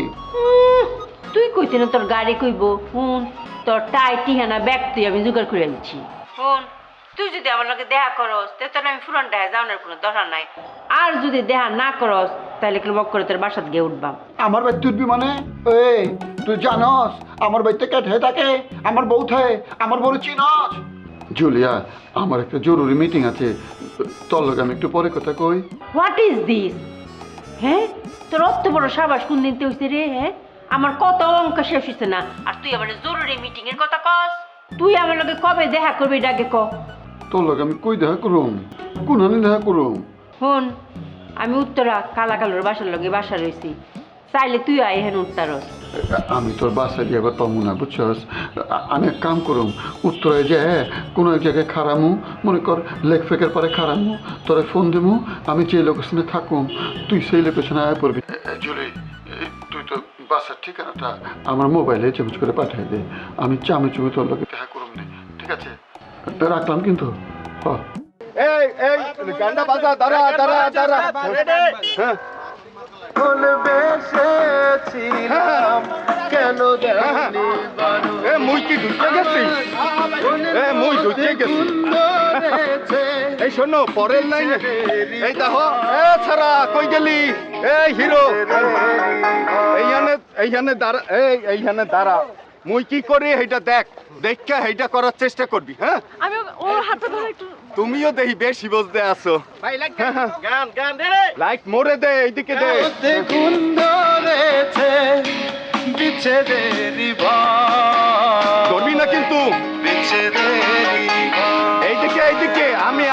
তুই কইতে না তোর গাড়ি কইব, হুন তোর টাই টিহানা ব্যাগ তুই আমি জোগাড় করে আনছি। হুন তুই যদি আমার লগে দেখা করস তাহলে আমি ফুরান ডাহে যাওয়ার কোনো দরকার নাই, আর যদি দেখা না করস তাহলে মক করে তোর বাসাত গিয়ে উঠবাম। আমার বাড়িতে উঠবি মানে? এই তুই জানস আমার বাড়িতে কেটে থাকে, আমার বউ থাকে, আমার বউ চিনস? জুলিয়া, আমার একটা জরুরি মিটিং আছে, তোর লগে আমি একটু পরে কথা কই। What is this? হ্যাঁ তোর অত বড় সাবাস কোন দিনতে হইছে রে? হ্যাঁ আমার কত অঙ্ক শেষ হইছে না, আর তুই আবার জরুরি মিটিং এর কথা কস? তুই আমার লগে কবে দেখা করবি এটা আগে ক। তোর লগে আমি কই দেখা করুম? কোনখানে দেখা করুম? হন আমি উত্তরা কালাকালোর বাসার লগে বাসা রইছি, চাইলে তুই আয় হেন উত্তরস। আমি তোর বাসা দিয়ে আবার পাবো না, বুঝছস? আমি এক কাম করুম, উত্তরায় যে কোনো এক জায়গায় খারামু, মনে কর লেক ফেকের পরে খারামু, তোরা ফোন দেবো, আমি যে লোকেশনে থাকুম তুই সেই লোকেশনে আয় পড়বি। জুলি, তুই তো বাসার ঠিকানাটা আমার মোবাইলে চেঞ্জ করে পাঠিয়ে দে, আমি চামে চুমে তোর লোকে দেখা করুম নি, ঠিক আছে? রাখলাম কিন্তু। এই এই গানটা বাজা, দাঁড়া দাঁড়া দাঁড়া। হ্যাঁ মুই কি ঢুকে গেছি? মুই ঢুকে গেছি। এই শোনো পরের লাইনে, এই দেখো ছাড়া কই গেলি? এই হিরো এইখানে দাঁড়া, এইখানে দাঁড়া, মুই কি করি এইটা দেখ, দেখে এইটা করার চেষ্টা করবি। হ্যাঁ আমি ওর হাতটা ধরে একটু। তুমিও দেখি বেশি বসতে আসো। লাইট মোড়ে দে, এইদিকে দে। ধরবি না কিন্তু। এইদিকে এইদিকে,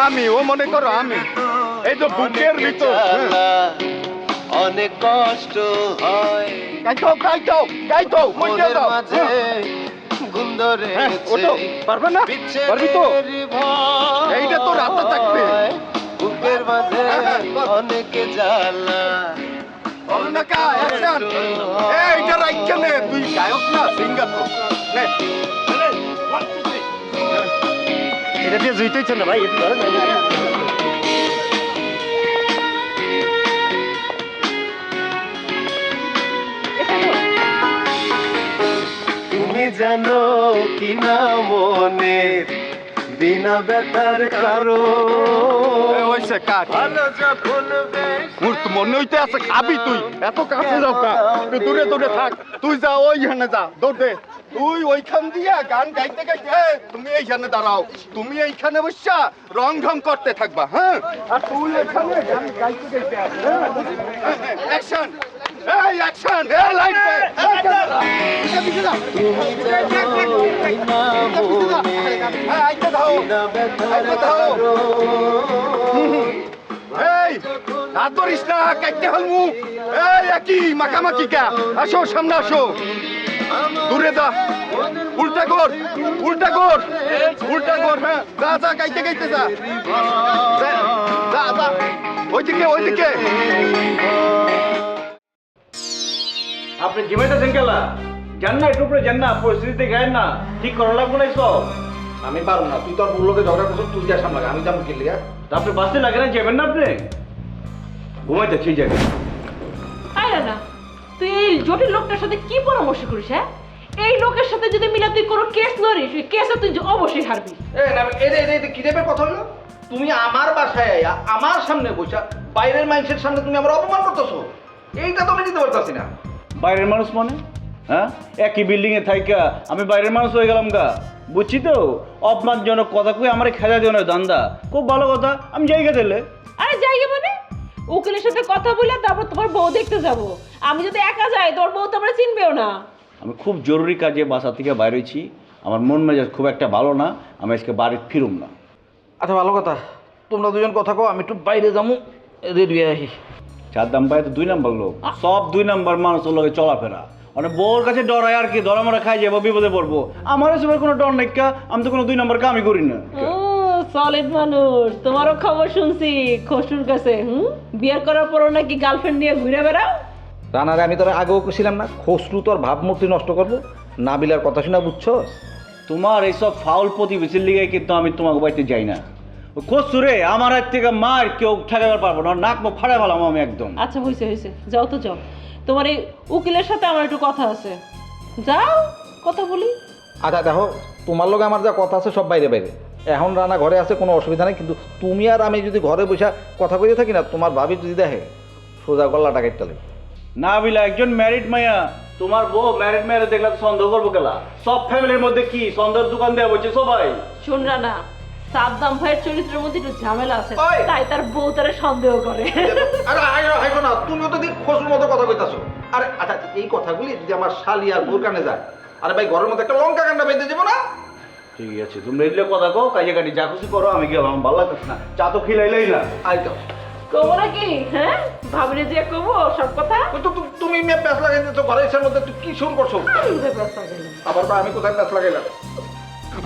আমি ও মনে করো আমি, এই তো বুকের ভিতর অনেক কষ্ট হয় গাইতো মইটা দাও। গুন্দরে ওঠো, পারবে না? পারবি তো? এইটা তো রাতে থাকবে। বুকের মাঝে অনেক জ্বালা। এইটা রাইখা নে, তুই গায়ক না সিঙ্গার তো। নে এটা দিয়ে জুইতেইছ না ভাই, এটা ধরে না। তুমি জানো কি না মনের বিনা ব্যথার কারণ। ওইসে কাট ভালো যখন মোর তো মনে হইতে আছে খাবি তুই, এত কাছে যাও কা? একটু দূরে দূরে থাক, তুই যা ওইখানে যা, দৌড় দে। তুই ওইখান দিয়া গান গাইতে গাইতে তুমি এইখানে দাঁড়াও, তুমি এইখানে বসা রং ঢং করতে থাকবা। হ্যাঁ আর তুই এইখানে গান গাইতে গাইতে অ্যাকশন, এই অ্যাকশন, এই লাইট দে, আইতে দাও, আইতে দাও। এই হাত ধরিস না, কাটতে হলমু। এই একই মাখামাখি কা, আসো সামনে আসো, দূরে যা, উল্টা কর, উল্টা কর, উল্টা কর। হ্যাঁ যা যা, গাইতে গাইতে যা, যা যা, ওইদিকে ওইদিকে। আপনি জিমাইতেছেন কেলা? জান না একটু উপরে যান না, পরিস্থিতিতে গায়েন না, ঠিক করা লাগবো না সব। আমি পারবো না, তুই তোর লোকে ঝগড়া করছিস, তুই যা সামলা, আমি যাবো কিনলে। আপনি বাঁচতে লাগে না, যাবেন না আপনি? ঘুমাইতে ঠিক যাবে। আরে না, তুই এই জটিল লোকটার সাথে কি পরামর্শ করিস? হ্যাঁ এই লোকের সাথে যদি মিলা তুই কোনো কেস লড়িস, ওই কেসে তুই অবশ্যই হারবি। কি দেবের কথা হলো? তুমি আমার বাসায় আইয়া আমার সামনে বসা বাইরের মানুষের সামনে তুমি আমার অপমান করতেছো, এইটা তো আমি নিতে পারতাছি না। বাইরের মানুষ মানে? হ্যাঁ একই বিল্ডিং এ থাইকা আমি বাইরের মানুষ হয়ে গেলাম গা, বুঝছি তো? অপমানজনক কথা কই আমার খেজা জনের ধান্দা, খুব ভালো কথা, আমি জায়গা দিলে। আরে জায়গা মানে উকিলের সাথে কথা বলে তারপর তোমার বউ দেখতে যাব। আমি যদি একা যাই তোর বউ তো আমরা চিনবেও না। আমি খুব জরুরি কাজে বাসা থেকে বাইরে হয়েছি, আমার মন মেজাজ খুব একটা ভালো না, আমি আজকে বাড়ি ফিরুম না। আচ্ছা ভালো কথা, তোমরা দুজন কথা কও, আমি একটু বাইরে যাবো, রেডি হয়ে আসি। চার দাম পায় তো 2 নাম্বার লোক, সব 2 নাম্বার মানুষের লোকে চলাফেরা, মানে বউর কাছে ডরায় আর কি, ধরা মরা খাই যাবো, বিপদে পড়বো। আমার এসবের কোনো ডর নাই, আমি তো কোনো 2 নম্বর কামই করি না। ও সলিড মানুষ, তোমারও খবর শুনছি খসরুর কাছে। বিয়ে করার পরও নাকি গার্লফ্রেন্ড নিয়ে ঘুরে বেড়াও। রানারে আমি তোর আগেও কছিলাম না, খসরু তোর ভাবমূর্তি নষ্ট করবো, নাবিলার কথা শুনে বুঝছো? তোমার এইসব ফাউল প্রতিবেশীর লিগে কিন্তু আমি তোমাকে বাড়িতে যাই না। খসুরে আমার হাত থেকে মার কেউ ঠেকাবার পারবো না, নাক মুখ ফাড়াই ফেলাম আমি একদম। আচ্ছা হয়েছে হয়েছে, যাও তো যাও। তোমার এই উকিলের সাথে আমার একটু কথা আছে, যাও কথা বলি। আচ্ছা দেখো, তোমার লগে আমার যা কথা আছে সব বাইরে বাইরে। এখন রানা ঘরে আছে, কোনো অসুবিধা নেই, কিন্তু তুমি আর আমি যদি ঘরে বসে কথা কইতে থাকি না, তোমার ভাবি যদি দেখে সোজা গল্লাটা কেটে দেবে। না বিলা, একজন ম্যারিড মাইয়া, তোমার বউ ম্যারিড মেয়েরে দেখলে তো সন্দেহ করবো কেলা? সব ফ্যামিলির মধ্যে কি সন্দেহের দোকান দেওয়া বলছে সবাই? শুনরা না, সাদ্দাম ভাইয়ের চরিত্রের মধ্যে একটু ঝামেলা আছে, তাই তার বউ তারা সন্দেহ করে। আরে হাইকো না, তুমিও তো খসরুর মতো কথা কইতাছো। আরে আচ্ছা, এই কথাগুলি যদি আমার শালি আর বোর কানে যায়, আরে ভাই ঘরের মধ্যে একটা লঙ্কা কান্ডা বেঁধে যাবো না? ঠিক আছে, তুমি এগুলো কথা কও, কাজে কাটি যা খুশি করো, আমি গেলাম, আমার ভালো লাগতেছে না, চা তো খিলাইলেই না। আইতো কবো নাকি? হ্যাঁ ভাবিরে যে কবো সব কথা। তুমি মেয়ে প্যাঁচ লাগাই দিচ্ছ ঘরে, এসের মধ্যে তুই কি শুরু করছো? আবার বা আমি কোথায় প্যাঁচ লাগাইলাম?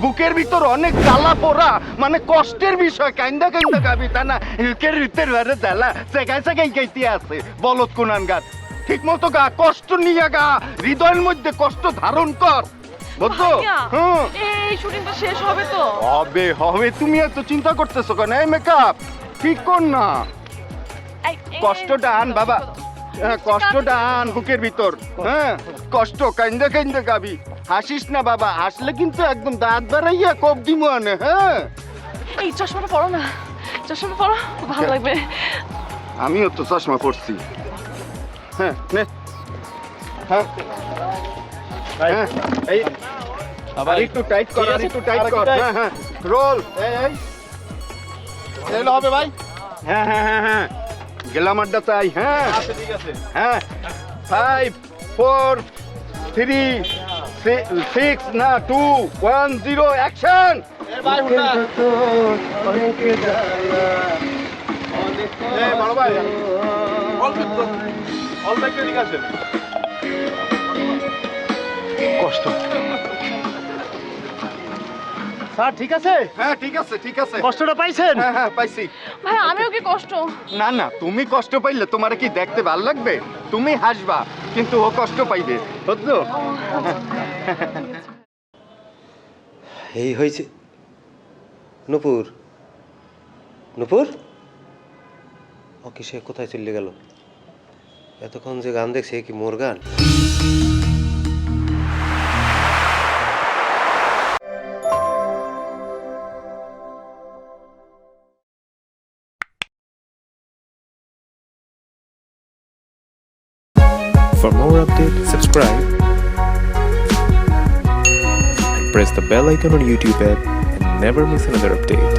বুকের ভিতর অনেক জ্বালা পোড়া, মানে কষ্টের বিষয়, কাইন্দা কাইন্দা গাবি তা না, বুকের ভিতর বারে জ্বালা সেগাই সেগাই গাইতে আছে। বলত কোনান গাছ, ঠিক মতো গা, কষ্ট নিয়ে গা, হৃদয়ের মধ্যে কষ্ট ধারণ কর, বুঝছো? হুম, এই শুটিংটা শেষ হবে তো? হবে হবে, তুমি এত চিন্তা করতেছো কেন? এই মেকআপ ঠিক কর না, কষ্টটা আন বাবা, হ্যাঁ কষ্টটা আন বুকের ভিতর। হ্যাঁ কষ্ট, কাইন্দা কাইন্দা গাবি, হাসিস না বাবা, হাসলে কিন্তু একদম দাঁত বেড়াইয়া কব দিমু আনে। হ্যাঁ এই চশমাটা পরো না, চশমা পরো, ভালো লাগবে। আমিও তো চশমা পরছি। হ্যাঁ নে, হ্যাঁ হ্যাঁ, এই আবার একটু টাইট কর, আর একটু টাইট কর। হ্যাঁ হ্যাঁ, রোল, এই এই হবে ভাই। হ্যাঁ হ্যাঁ হ্যাঁ হ্যাঁ, গেলাম আড্ডা চাই। হ্যাঁ ঠিক আছে, হ্যাঁ 5 4 3 6 না 2 1 0 অ্যাকশন। ভাই হুন্ডা এই বড় ভাই, অল্প একটু ঠিক আছে, কষ্ট স্যার। ঠিক আছে, হ্যাঁ ঠিক আছে ঠিক আছে। কষ্টটা পাইছেন? হ্যাঁ হ্যাঁ পাইছি। ভাই আমিও কি কষ্ট? না না, তুমি কষ্ট পাইলে তোমার কি দেখতে ভালো লাগবে? তুমি হাসবা কিন্তু ও কষ্ট পাইবে, বুঝছো? এই হয়েছে। নূপুর, নূপুর, ও কি সে কোথায় চলে গেল? এতক্ষণ যে গান দেখছে, কি মোর গান? For more updates, subscribe and press the bell icon on YouTube app and never miss another update.